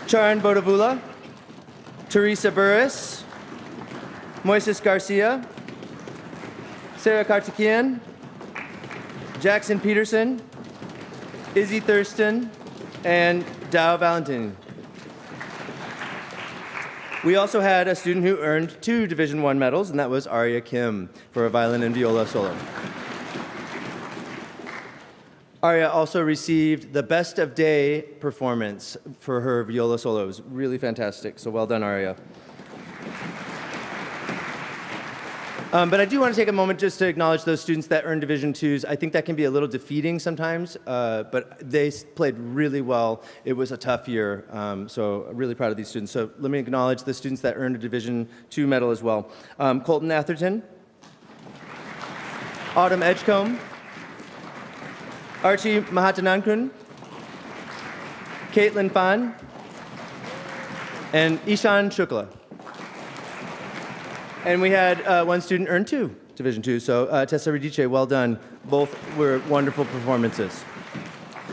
Charan Bodavula, Teresa Burris, Moises Garcia, Sarah Kartikian, Jackson Peterson, Izzy Thurston, and Dow Valentin. We also had a student who earned 2 Division I medals, and that was Arya Kim for a violin and viola solo. Arya also received the Best of Day performance for her viola solo. It was really fantastic, so well done, Arya. But I do want to take a moment just to acknowledge those students that earned Division IIs. I think that can be a little defeating sometimes, but they played really well. It was a tough year, so I'm really proud of these students. So let me acknowledge the students that earned a Division II medal as well. Colton Atherton, Autumn Edgecombe, Archie Mahatanankun, Caitlin Fan, and Ishan Shukla. And we had one student earn 2 Division II, so Tessa Radice, well done. Both were wonderful performances.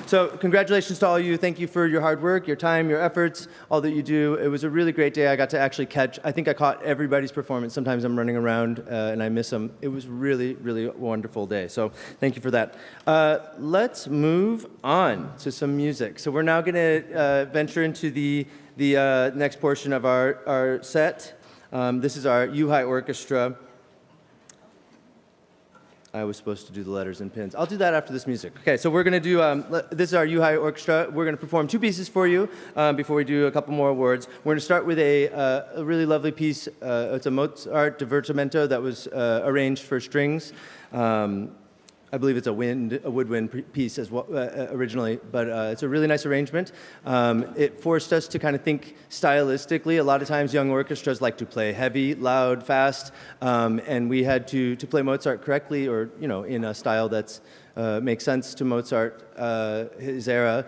So congratulations to all of you. Thank you for your hard work, your time, your efforts, all that you do. It was a really great day. I got to actually I think I caught everybody's performance. Sometimes I'm running around and I miss them. It was really, really a wonderful day. So thank you for that. Let's move on to some music. So we're now going to venture into the next portion of our set. This is our UHigh Orchestra. I was supposed to do the letters and pins. I'll do that after this music. Okay, so we're going to do, this is our UHigh Orchestra. We're going to perform 2 pieces for you before we do a couple more awards. We're going to start with a really lovely piece. It's a Mozart divertimento that was arranged for strings. I believe it's a woodwind piece as well, originally, but it's a really nice arrangement. It forced us to kind of think stylistically. A lot of times young orchestras like to play heavy, loud, fast, and we had to play Mozart correctly, or in a style that's makes sense to Mozart, his era.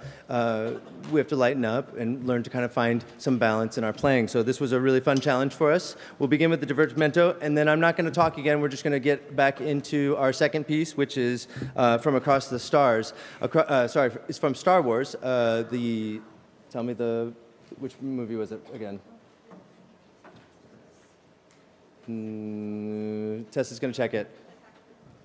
We have to lighten up and learn to kind of find some balance in our playing. So this was a really fun challenge for us. We'll begin with the divertimento, and then I'm not going to talk again. We're just going to get back into our second piece, which is from Across the Stars. Sorry, it's from Star Wars. Tell me which movie was it again? Tessa's going to check it.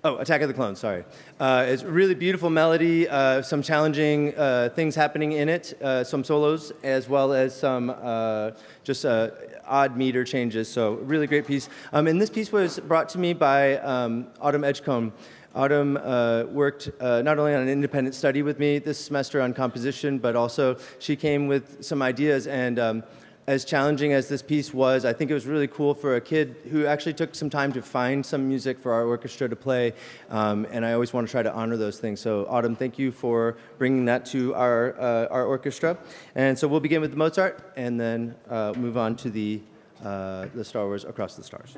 Oh, Attack of the Clones, sorry. It's a really beautiful melody, some challenging things happening in it, some solos, as well as some just odd meter changes, so really great piece. And this piece was brought to me by Autumn Edgecombe. Autumn worked not only on an independent study with me this semester on composition, but also she came with some ideas, and as challenging as this piece was, I think it was really cool for a kid who actually took some time to find some music for our orchestra to play, and I always want to try to honor those things. So Autumn, thank you for bringing that to our orchestra. And so we'll begin with Mozart, and then move on to the Star Wars Across the Stars.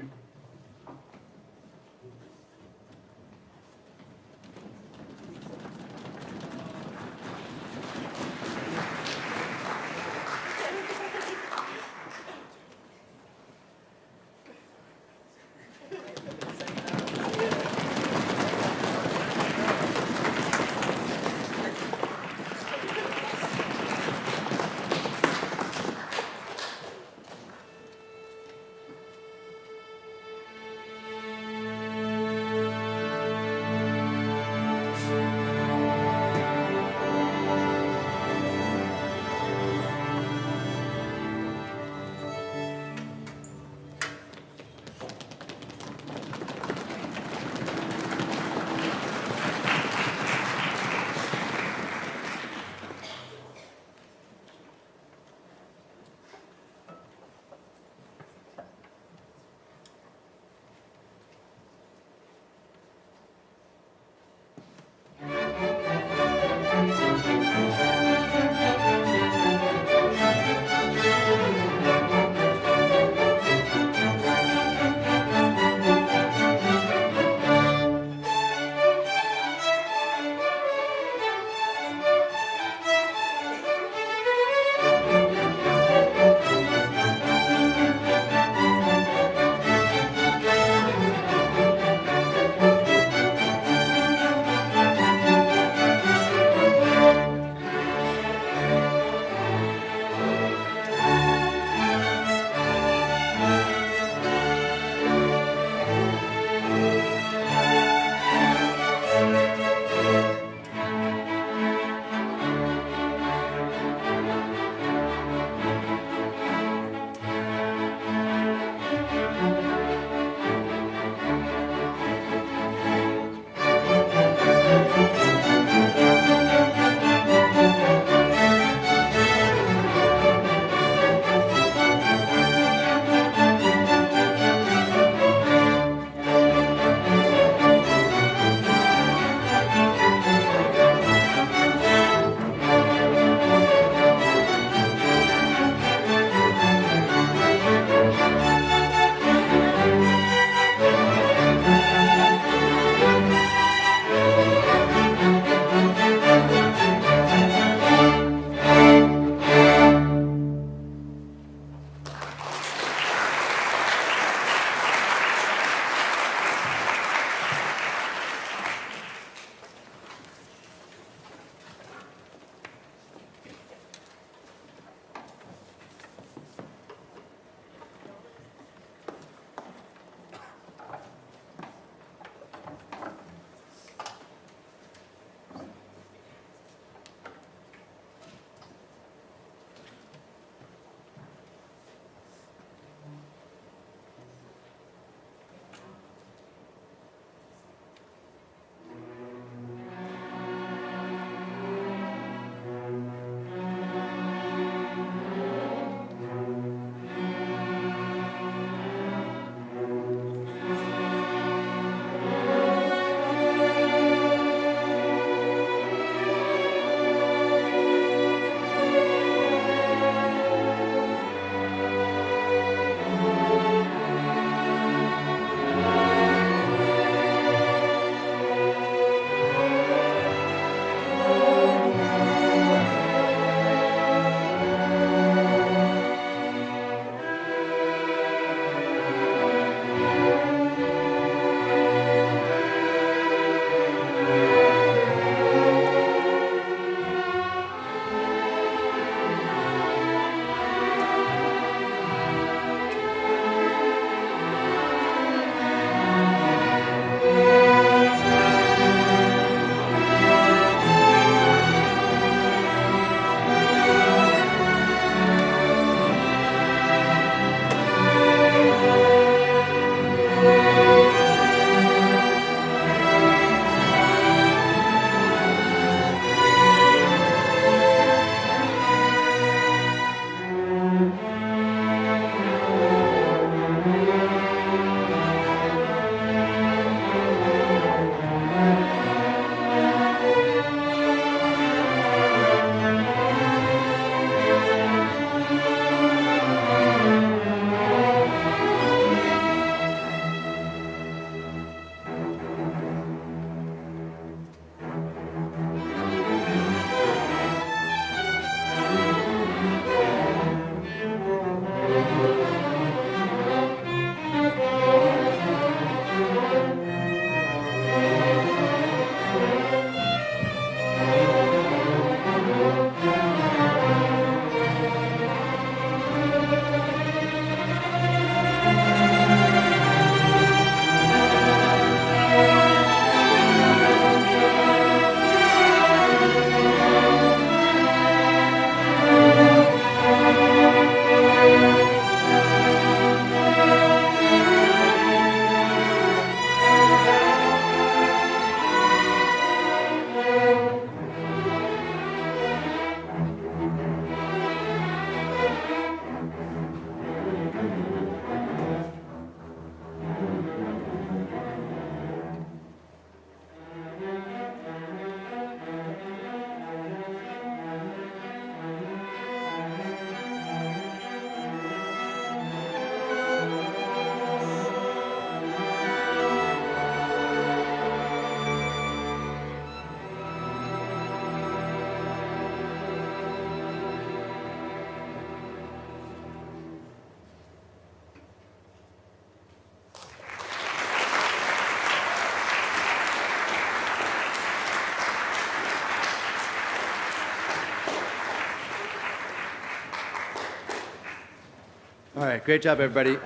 right, great job, everybody.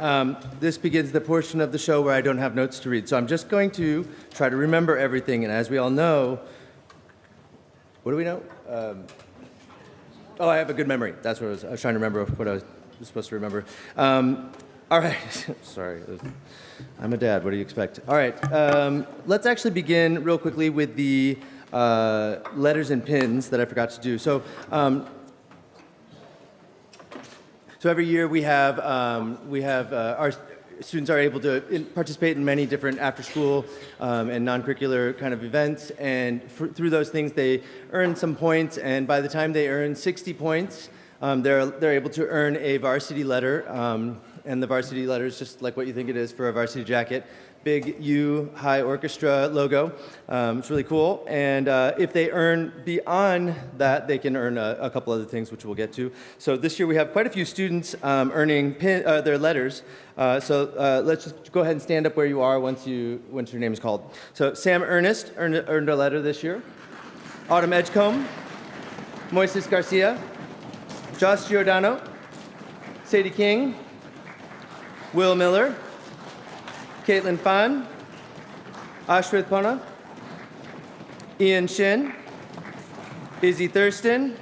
This begins the portion of the show where I don't have notes to read. So I'm just going to try to remember everything. And as we all know, what do we know? Oh, I have a good memory. That's what I was trying to remember what I was supposed to remember. All right, sorry. I'm a dad, what do you expect? All right, let's actually begin real quickly with the letters and pins that I forgot to do. So every year we have our students are able to participate in many different after-school and non-curricular kind of events, and through those things they earn some points, and by the time they earn 60 points, they're able to earn a varsity letter, and the varsity letter is just like what you think it is for a varsity jacket. Big UHigh Orchestra logo. It's really cool. And if they earn beyond that, they can earn a couple other things, which we'll get to. So this year we have quite a few students earning their letters. So let's just go ahead and stand up where you are once your name is called. So Sam Ernest earned a letter this year. Autumn Edgecombe, Moises Garcia, Josh Giordano, Sadie King, Will Miller, Caitlin Fan, Ashwith Pona, Ian Shin, Izzy Thurston,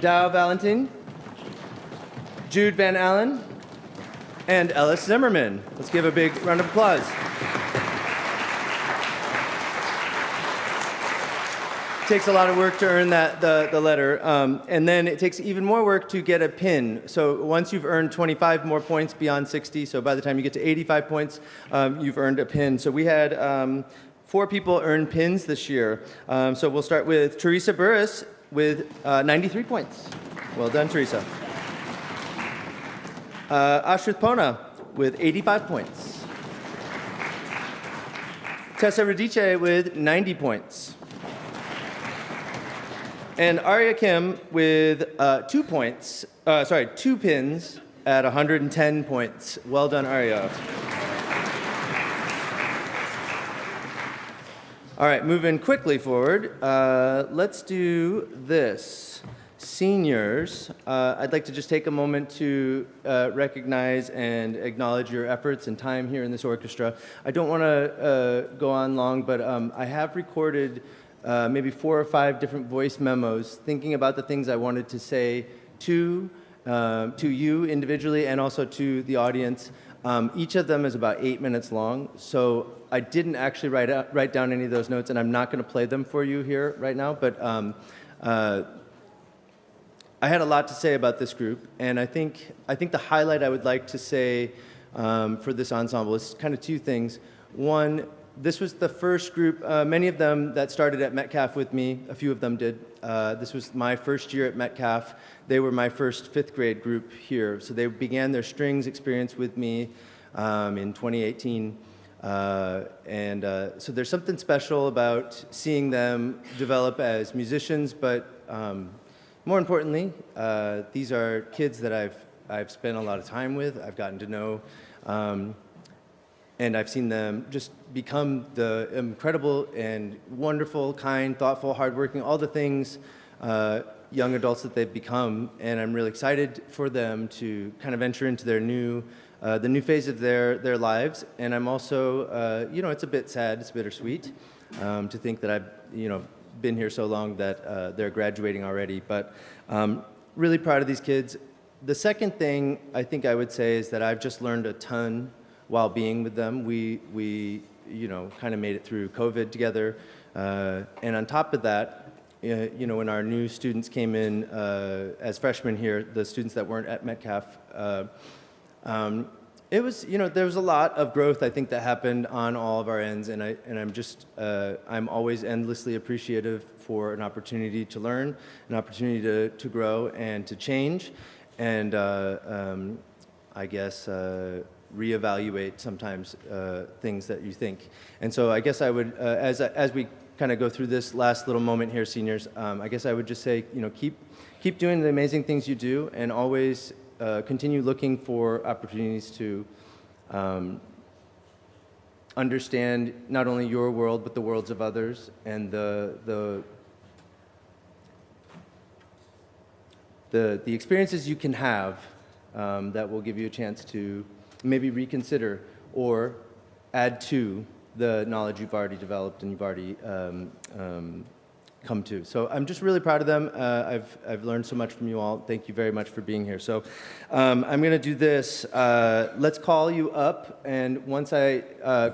Dow Valentin, Jude Van Allen, and Ellis Zimmerman. Let's give a big round of applause. It takes a lot of work to earn the letter, and then it takes even more work to get a pin. So once you've earned 25 more points beyond 60, so by the time you get to 85 points, you've earned a pin. So we had 4 people earn pins this year. So we'll start with Teresa Burris with 93 points. Well done, Teresa. Ashrith Pona with 85 points. Tessa Radice with 90 points. And Arya Kim with 2 points, 2 pins at 110 points. Well done, Arya. All right, moving quickly forward. Let's do this. Seniors, I'd like to just take a moment to recognize and acknowledge your efforts and time here in this orchestra. I don't want to go on long, but I have recorded maybe 4 or 5 different voice memos thinking about the things I wanted to say to you individually and also to the audience. Each of them is about 8 minutes long, so I didn't actually write down any of those notes, and I'm not going to play them for you here right now, but I had a lot to say about this group, and I think the highlight I would like to say for this ensemble is kind of 2 things. One, this was the first group, many of them that started at Metcalf with me, a few of them did. This was my first year at Metcalf. They were my first 5th grade group here. So they began their strings experience with me in 2018. So there's something special about seeing them develop as musicians, but more importantly, these are kids that I've spent a lot of time with, I've gotten to know, and I've seen them just become the incredible and wonderful, kind, thoughtful, hardworking, all the things young adults that they've become. And I'm really excited for them to kind of enter into their the new phase of their lives. And I'm also, it's a bit sad, it's bittersweet to think that I've, been here so long that they're graduating already. But really proud of these kids. The second thing I think I would say is that I've just learned a ton while being with them. We kind of made it through COVID together. And on top of that, when our new students came in as freshmen here, the students that weren't at Metcalf, it was, there was a lot of growth, I think, that happened on all of our ends, and I'm always endlessly appreciative for an opportunity to learn, an opportunity to grow and to change, and I guess reevaluate sometimes things that you think. And so I guess I would, as we kind of go through this last little moment here, seniors, I guess I would just say, keep doing the amazing things you do, and always continue looking for opportunities to understand not only your world but the worlds of others, and the experiences you can have that will give you a chance to maybe reconsider or add to the knowledge you've already developed and you've already come to. So I'm just really proud of them. I've learned so much from you all. Thank you very much for being here. So I'm going to do this. Let's call you up, and once I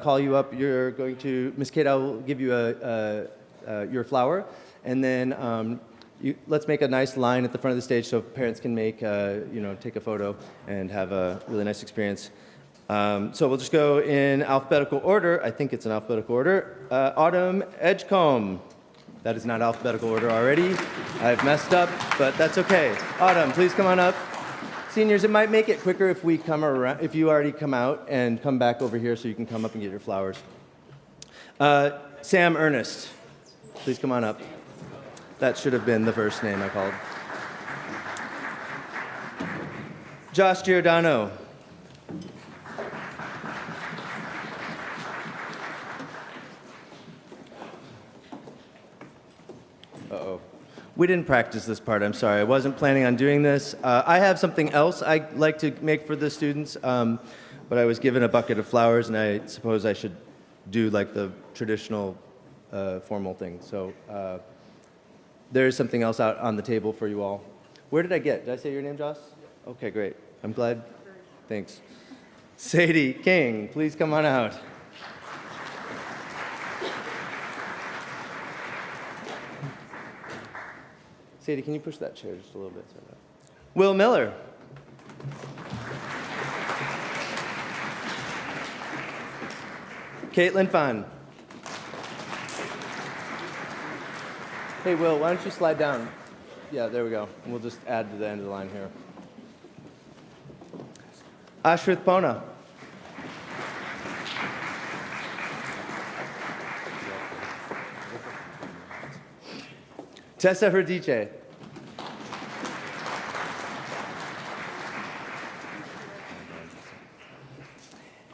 call you up, you're going to, Miss Kate, I will give you your flower, and then let's make a nice line at the front of the stage so parents can make, take a photo and have a really nice experience. So we'll just go in alphabetical order. I think it's in alphabetical order. Autumn Edgecombe. That is not alphabetical order already. I've messed up, but that's okay. Autumn, please come on up. Seniors, it might make it quicker if we come around, if you already come out and come back over here so you can come up and get your flowers. Sam Ernest, please come on up. That should have been the first name I called. Josh Giordano. Uh-oh. We didn't practice this part, I'm sorry. I wasn't planning on doing this. I have something else I'd like to make for the students, but I was given a bucket of flowers, and I suppose I should do like the traditional formal thing. So there is something else out on the table for you all. Where did I get? Did I say your name, Joss? Okay, great. I'm glad. Thanks. Sadie King, please come on out. Sadie, can you push that chair just a little bit? Will Miller. Caitlin Fun. Hey, Will, why don't you slide down? Yeah, there we go. We'll just add to the end of the line here. Ashrith Pona. Tessa Herdice.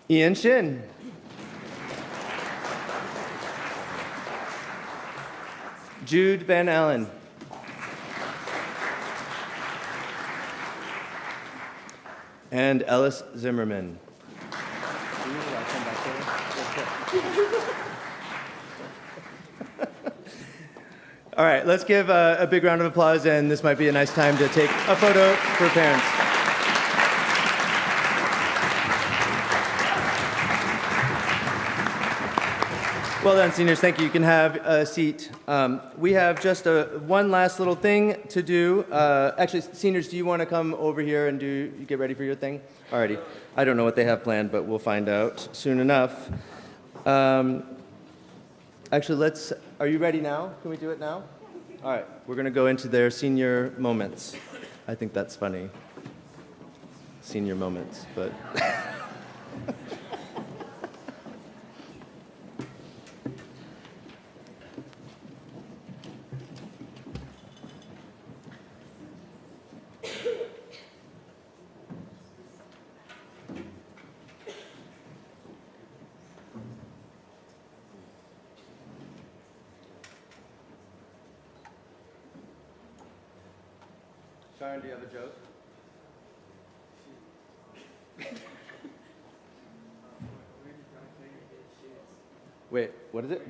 Ian Shin. Jude Van Allen. And Ellis Zimmerman. All right, let's give a big round of applause, and this might be a nice time to take a photo for parents. Well done, seniors. Thank you. You can have a seat. We have just one last little thing to do. Actually, seniors, do you want to come over here and get ready for your thing? Alrighty. I don't know what they have planned, but we'll find out soon enough. Actually, are you ready now? Can we do it now? All right, we're going to go into their senior moments. I think that's funny. Senior moments, but... Sharon, do you have a joke? Wait, what is it?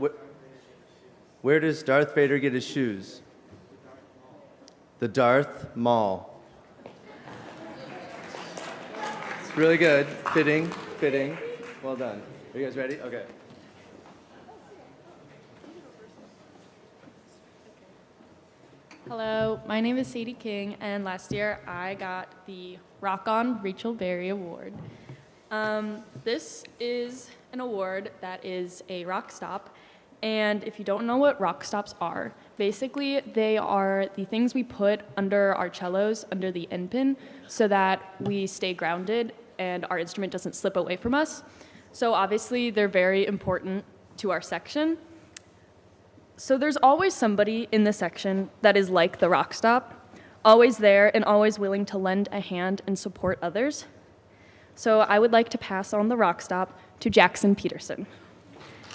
Where does Darth Vader get his shoes? The Darth Mall. It's really good. Fitting. Well done. Are you guys ready? Okay. Hello, my name is Sadie King, and last year I got the Rock On Rachel Berry Award. This is an award that is a rock stop, and if you don't know what rock stops are, basically they are the things we put under our cellos, under the end pin, so that we stay grounded and our instrument doesn't slip away from us. So obviously they're very important to our section. So there's always somebody in the section that is like the rock stop, always there and always willing to lend a hand and support others. So I would like to pass on the rock stop to Jackson Peterson,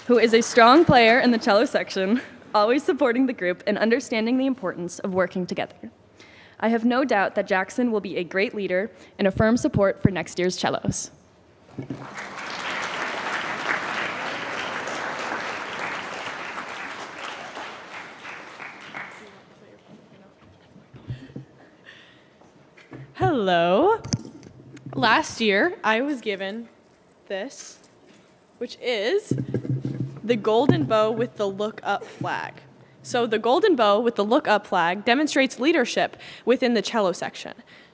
who is a strong player in the cello section, always supporting the group and understanding the importance of working together. I have no doubt that Jackson will be a great leader and a firm support for next year's cellos. Hello. Last year, I was given this, which is the golden bow with the look up flag. So the golden bow with the look up flag demonstrates leadership within the cello section.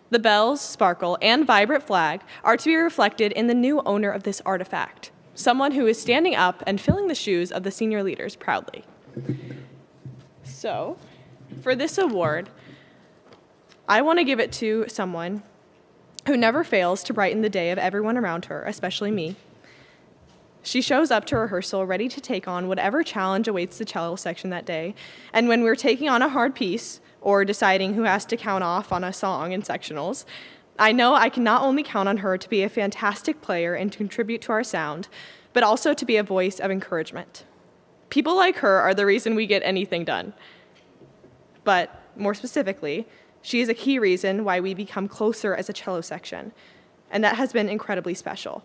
The bells, sparkle, and vibrant flag are to be reflected in the new owner of this artifact, someone who is standing up and filling the shoes of the senior leaders proudly. So, for this award, I want to give it to someone who never fails to brighten the day of everyone around her, especially me. She shows up to rehearsal ready to take on whatever challenge awaits the cello section that day, and when we're taking on a hard piece or deciding who has to count off on a song in sectionals, I know I can not only count on her to be a fantastic player and to contribute to our sound, but also to be a voice of encouragement. People like her are the reason we get anything done. But more specifically, she is a key reason why we become closer as a cello section, and that has been incredibly special.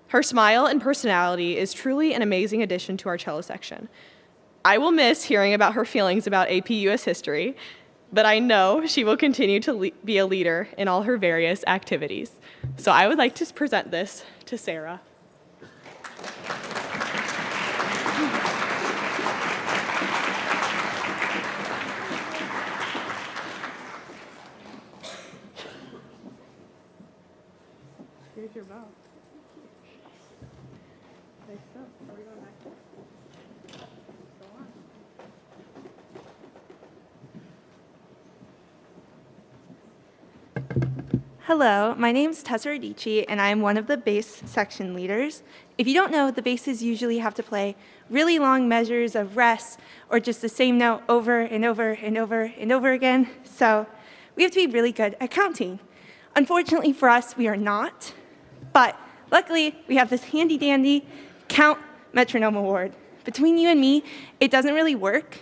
Her smile and personality is truly an amazing addition to our cello section. I will miss hearing about her feelings about AP US history, but I know she will continue to be a leader in all her various activities. So I would like to present this to Sarah. Here's your bow. Nice stuff. Are we going back? Go on. Hello, my name is Tessa Radici, and I am one of the bass section leaders. If you don't know, the basses usually have to play really long measures of rests or just the same note over and over and over and over again. So we have to be really good at counting. Unfortunately for us, we are not. But luckily, we have this handy-dandy count metronome award. Between you and me, it doesn't really work,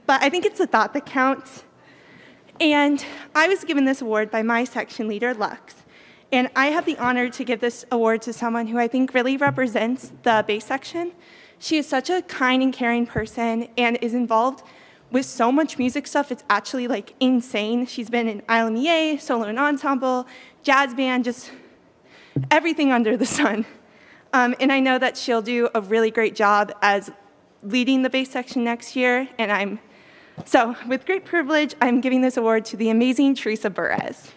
but I think it's the thought that counts. And I was given this award by my section leader, Lux. And I have the honor to give this award to someone who I think really represents the bass section. She is such a kind and caring person and is involved with so much music stuff. It's actually like insane. She's been in ILMEA, solo and ensemble, jazz band, just everything under the sun. And I know that she'll do a really great job as leading the bass section next year. And so with great privilege, I'm giving this award to the amazing Teresa Burrez.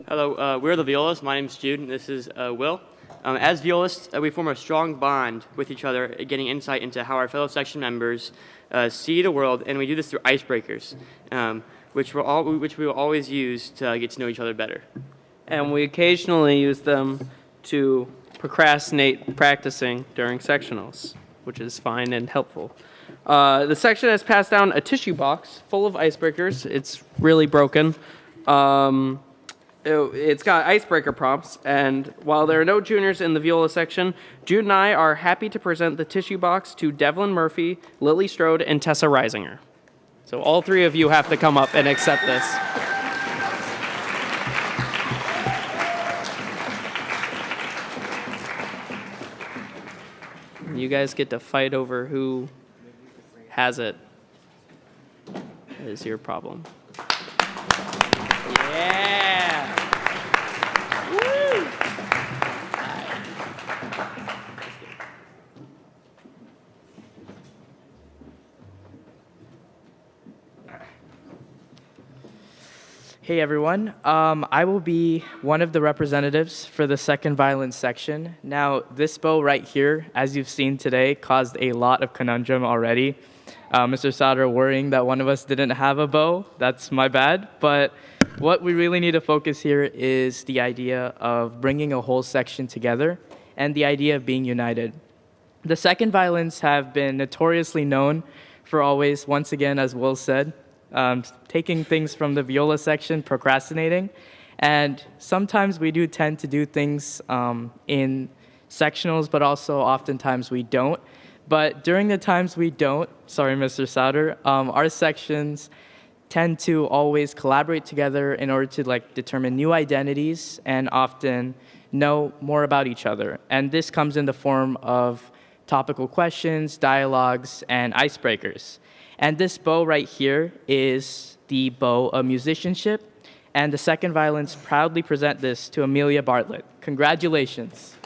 Hello, we're the violists. My name's Jude, and this is Will. As violists, we form a strong bond with each other, getting insight into how our fellow section members see the world, and we do this through icebreakers, which we will always use to get to know each other better. And we occasionally use them to procrastinate practicing during sectionals, which is fine and helpful. The section has passed down a tissue box full of icebreakers. It's really broken. It's got icebreaker prompts, and while there are no juniors in the viola section, Jude and I are happy to present the tissue box to Devlin Murphy, Lily Strode, and Tessa Reisinger. So all three of you have to come up and accept this. You guys get to fight over who has it. That is your problem. Yeah! Woo! Hey everyone, I will be one of the representatives for the second violin section. Now, this bow right here, as you've seen today, caused a lot of conundrum already. Mr. Sauter worrying that one of us didn't have a bow, that's my bad, but what we really need to focus here is the idea of bringing a whole section together and the idea of being united. The second violins have been notoriously known for always, once again, as Will said, taking things from the viola section, procrastinating, And sometimes we do tend to do things in sectionals, but also oftentimes we don't. But during the times we don't, sorry, Mr. Souter, our sections tend to always collaborate together in order to determine new identities and often know more about each other. And this comes in the form of topical questions, dialogues, and icebreakers. And this bow right here is the bow of musicianship, and the second violins proudly present this to Amelia Bartlett. Congratulations.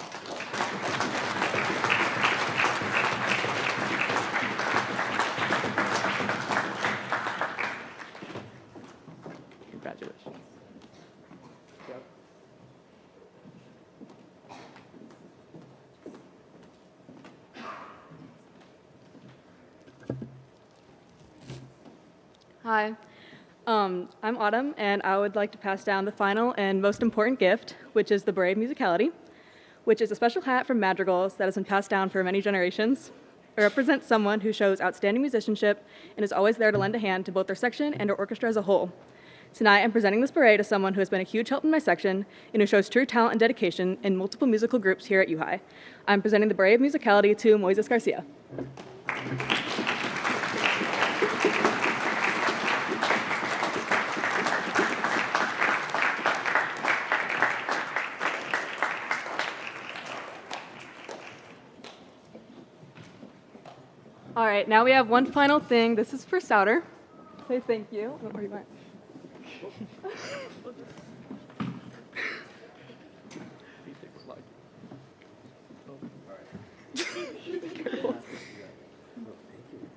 Congratulations. Hi, I'm Autumn, and I would like to pass down the final and most important gift, which is the Brave Musicality, which is a special hat from Madrigals that has been passed down for many generations. It represents someone who shows outstanding musicianship and is always there to lend a hand to both their section and our orchestra as a whole. Tonight, I'm presenting this beret to someone who has been a huge help in my section and who shows true talent and dedication in multiple musical groups here at UHigh. I'm presenting the Brave Musicality to Moises Garcia. All right, now we have one final thing. This is for Souter. Say thank you. Where you went?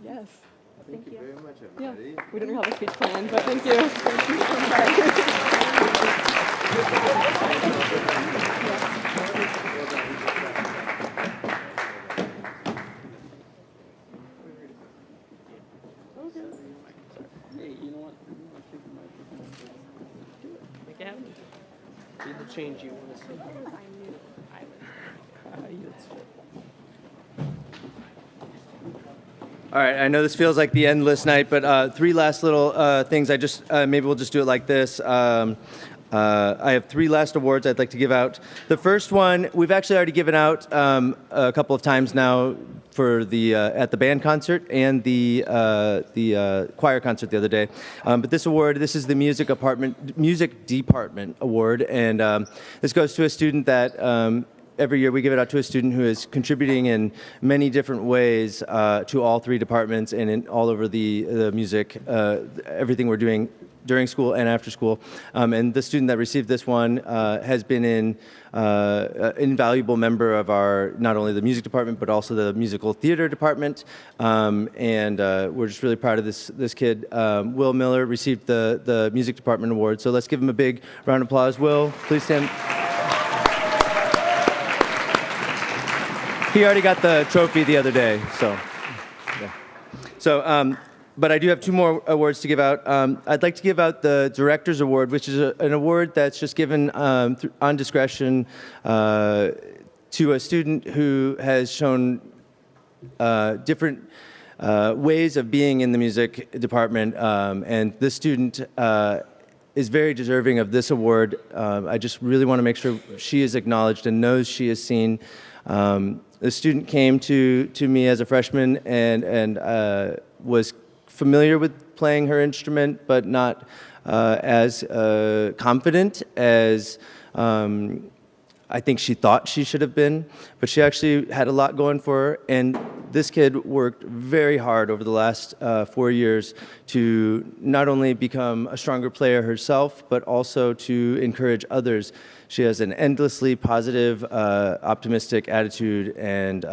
Yes. Thank you very much, everybody. Yeah, we didn't have a speech planned, but thank you. Hey, you know what? Make it happen. See the change you want to see. All right, I know this feels like the endless night, but three last little things. Maybe we'll just do it like this. I have three last awards I'd like to give out. The first one, we've actually already given out a couple of times now for the at the band concert and the choir concert the other day. But this award, this is the music department award, and this goes to a student that every year we give it out to a student who is contributing in many different ways to all three departments and in all over the music, everything we're doing during school and after school. And the student that received this one has been an invaluable member of our, not only the music department, but also the musical theater department. And we're just really proud of this kid. Will Miller received the music department award. So let's give him a big round of applause. Will, please stand. He already got the trophy the other day, so yeah. So, but I do have two more awards to give out. I'd like to give out the Director's Award, which is an award that's just given on discretion to a student who has shown different ways of being in the music department, and this student is very deserving of this award. I just really want to make sure she is acknowledged and knows she is seen. The student came to me as a freshman and was familiar with playing her instrument, but not as confident as I think she thought she should have been. But she actually had a lot going for her, and this kid worked very hard over the last 4 years to not only become a stronger player herself, but also to encourage others. She has an endlessly positive, optimistic attitude, and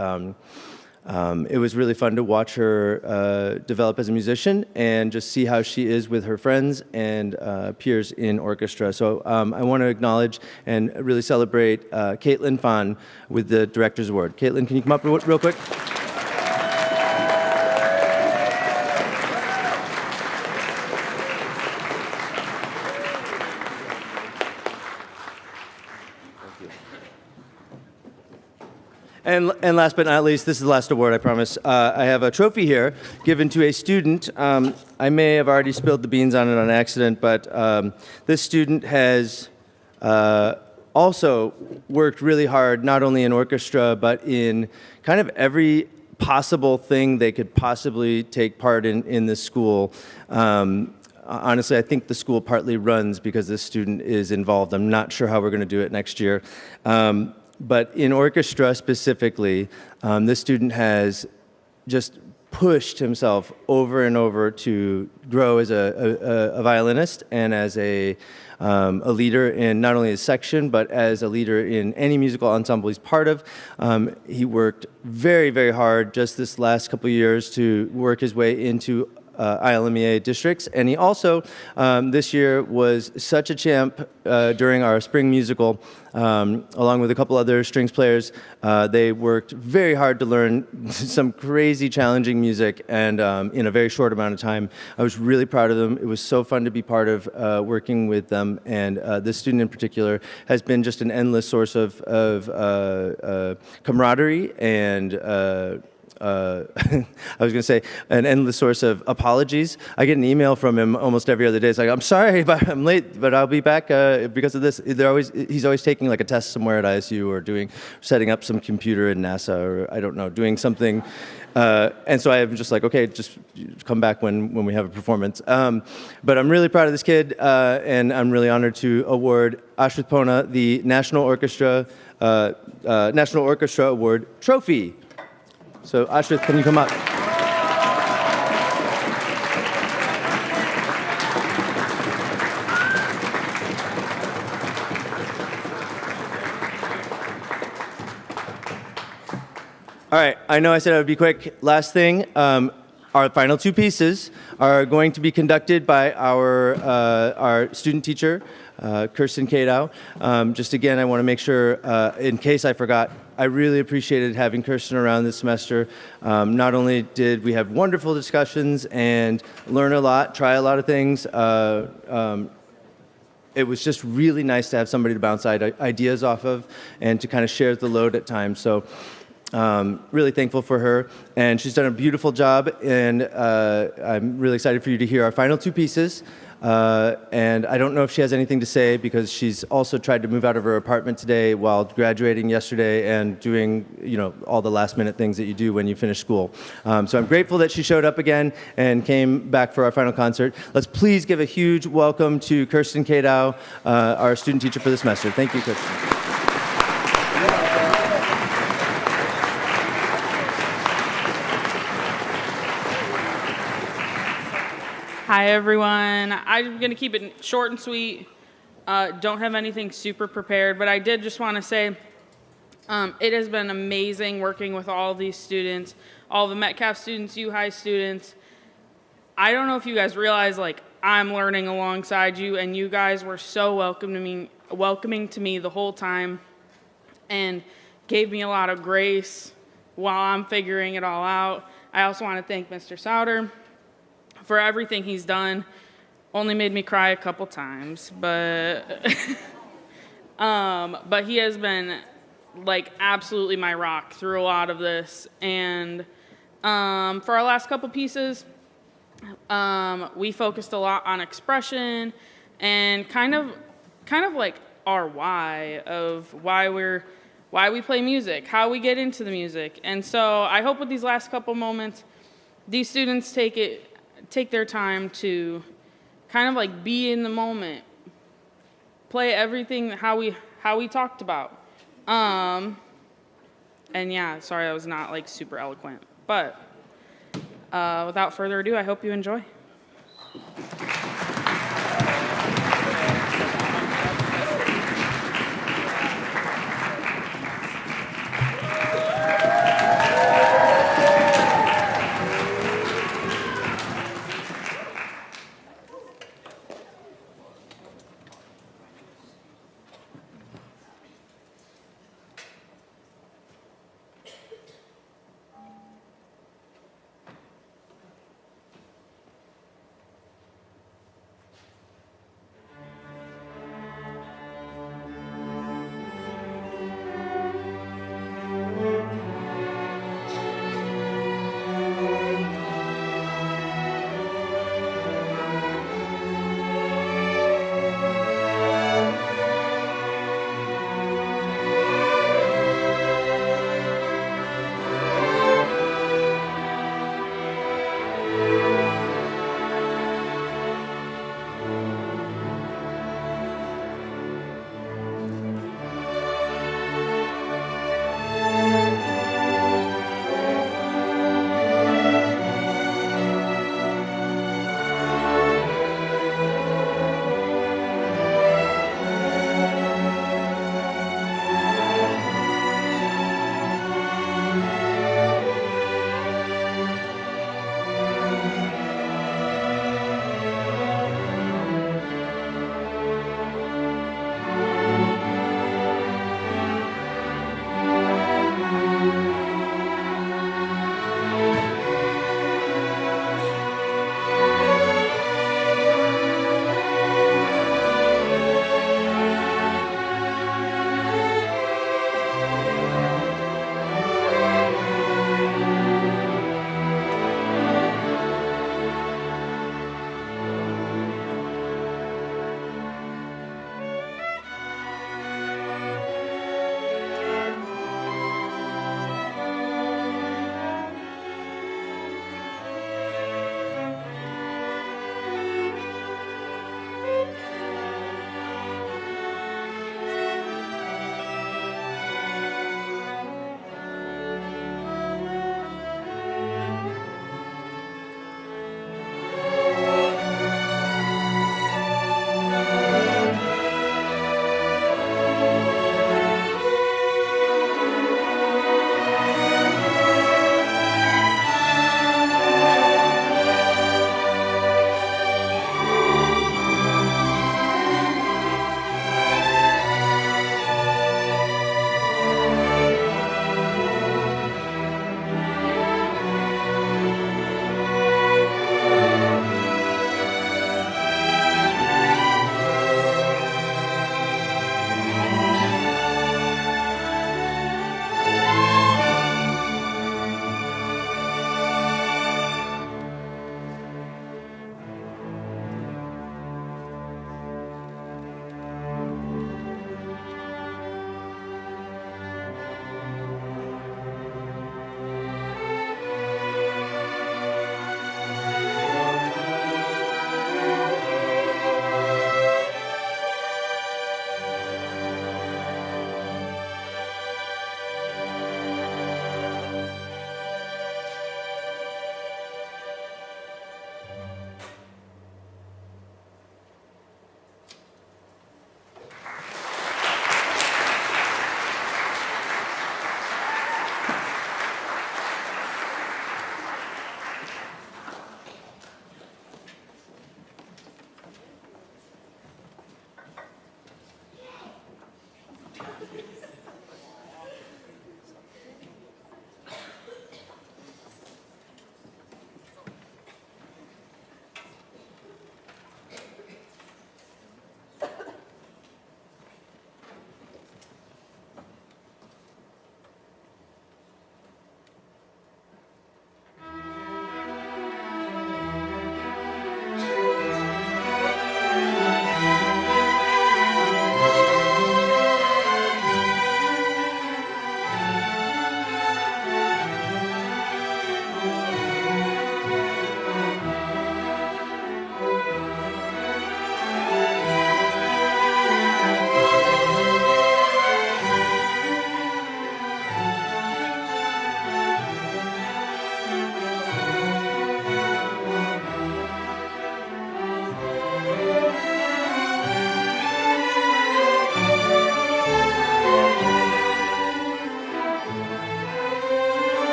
it was really fun to watch her develop as a musician and just see how she is with her friends and peers in orchestra. So I want to acknowledge and really celebrate Caitlin Fahn with the Director's Award. Caitlin, can you come up real quick? And last but not least, this is the last award, I promise. I have a trophy here given to a student. I may have already spilled the beans on it on accident, but this student has also worked really hard, not only in orchestra, but in kind of every possible thing they could possibly take part in this school. Honestly, I think the school partly runs because this student is involved. I'm not sure how we're going to do it next year. But in orchestra specifically, this student has just pushed himself over and over to grow as a violinist and as a leader in not only his section, but as a leader in any musical ensemble he's part of. He worked very, very hard just this last couple of years to work his way into ILMEA districts, and he also this year was such a champ during our spring musical, along with a couple other strings players. They worked very hard to learn some crazy challenging music, and in a very short amount of time. I was really proud of them. It was so fun to be part of working with them, and this student in particular has been just an endless source of camaraderie and I was going to say an endless source of apologies. I get an email from him almost every other day. It's like, I'm sorry, but I'm late, but I'll be back because of this. He's always taking like a test somewhere at ISU or setting up some computer in NASA or I don't know, doing something. And so I'm just like, okay, just come back when we have a performance. But I'm really proud of this kid, and I'm really honored to award Ashwith Pona the National Orchestra Award trophy. So Ashwith, can you come up? All right, I know I said I would be quick. Last thing, our final two pieces are going to be conducted by our student teacher, Kirsten Kadow. Just again, I want to make sure, in case I forgot, I really appreciated having Kirsten around this semester. Not only did we have wonderful discussions and learn a lot, try a lot of things, it was just really nice to have somebody to bounce ideas off of and to kind of share the load at times. So really thankful for her, and she's done a beautiful job, and I'm really excited for you to hear our final two pieces. And I don't know if she has anything to say because she's also tried to move out of her apartment today while graduating yesterday and doing, all the last minute things that you do when you finish school. So I'm grateful that she showed up again and came back for our final concert. Let's please give a huge welcome to Kirsten Kadow, our student teacher for this semester. Thank you, Kirsten. Hi, everyone. I'm going to keep it short and sweet. Don't have anything super prepared, but I did just want to say it has been amazing working with all these students, all the Metcalf students, UHigh students. I don't know if you guys realize, I'm learning alongside you, and you guys were so welcoming to me the whole time and gave me a lot of grace while I'm figuring it all out. I also want to thank Mr. Souter for everything he's done. Only made me cry a couple times, but but he has been absolutely my rock through a lot of this. And for our last couple pieces, we focused a lot on expression and kind of our why of why we play music, how we get into the music. And so I hope with these last couple moments, these students take their time to kind of be in the moment, play everything how we talked about. And yeah, sorry I was not super eloquent, but without further ado, I hope you enjoy.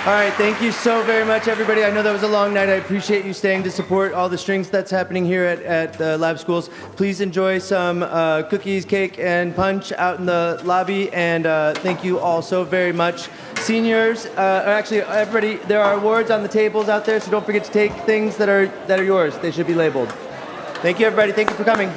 All right, thank you so very much, everybody. I know that was a long night. I appreciate you staying to support all the strings that's happening here at the lab schools. Please enjoy some cookies, cake, and punch out in the lobby, and thank you all so very much. Seniors, or actually everybody, there are awards on the tables out there, so don't forget to take things that are yours. They should be labeled. Thank you, everybody. Thank you for coming.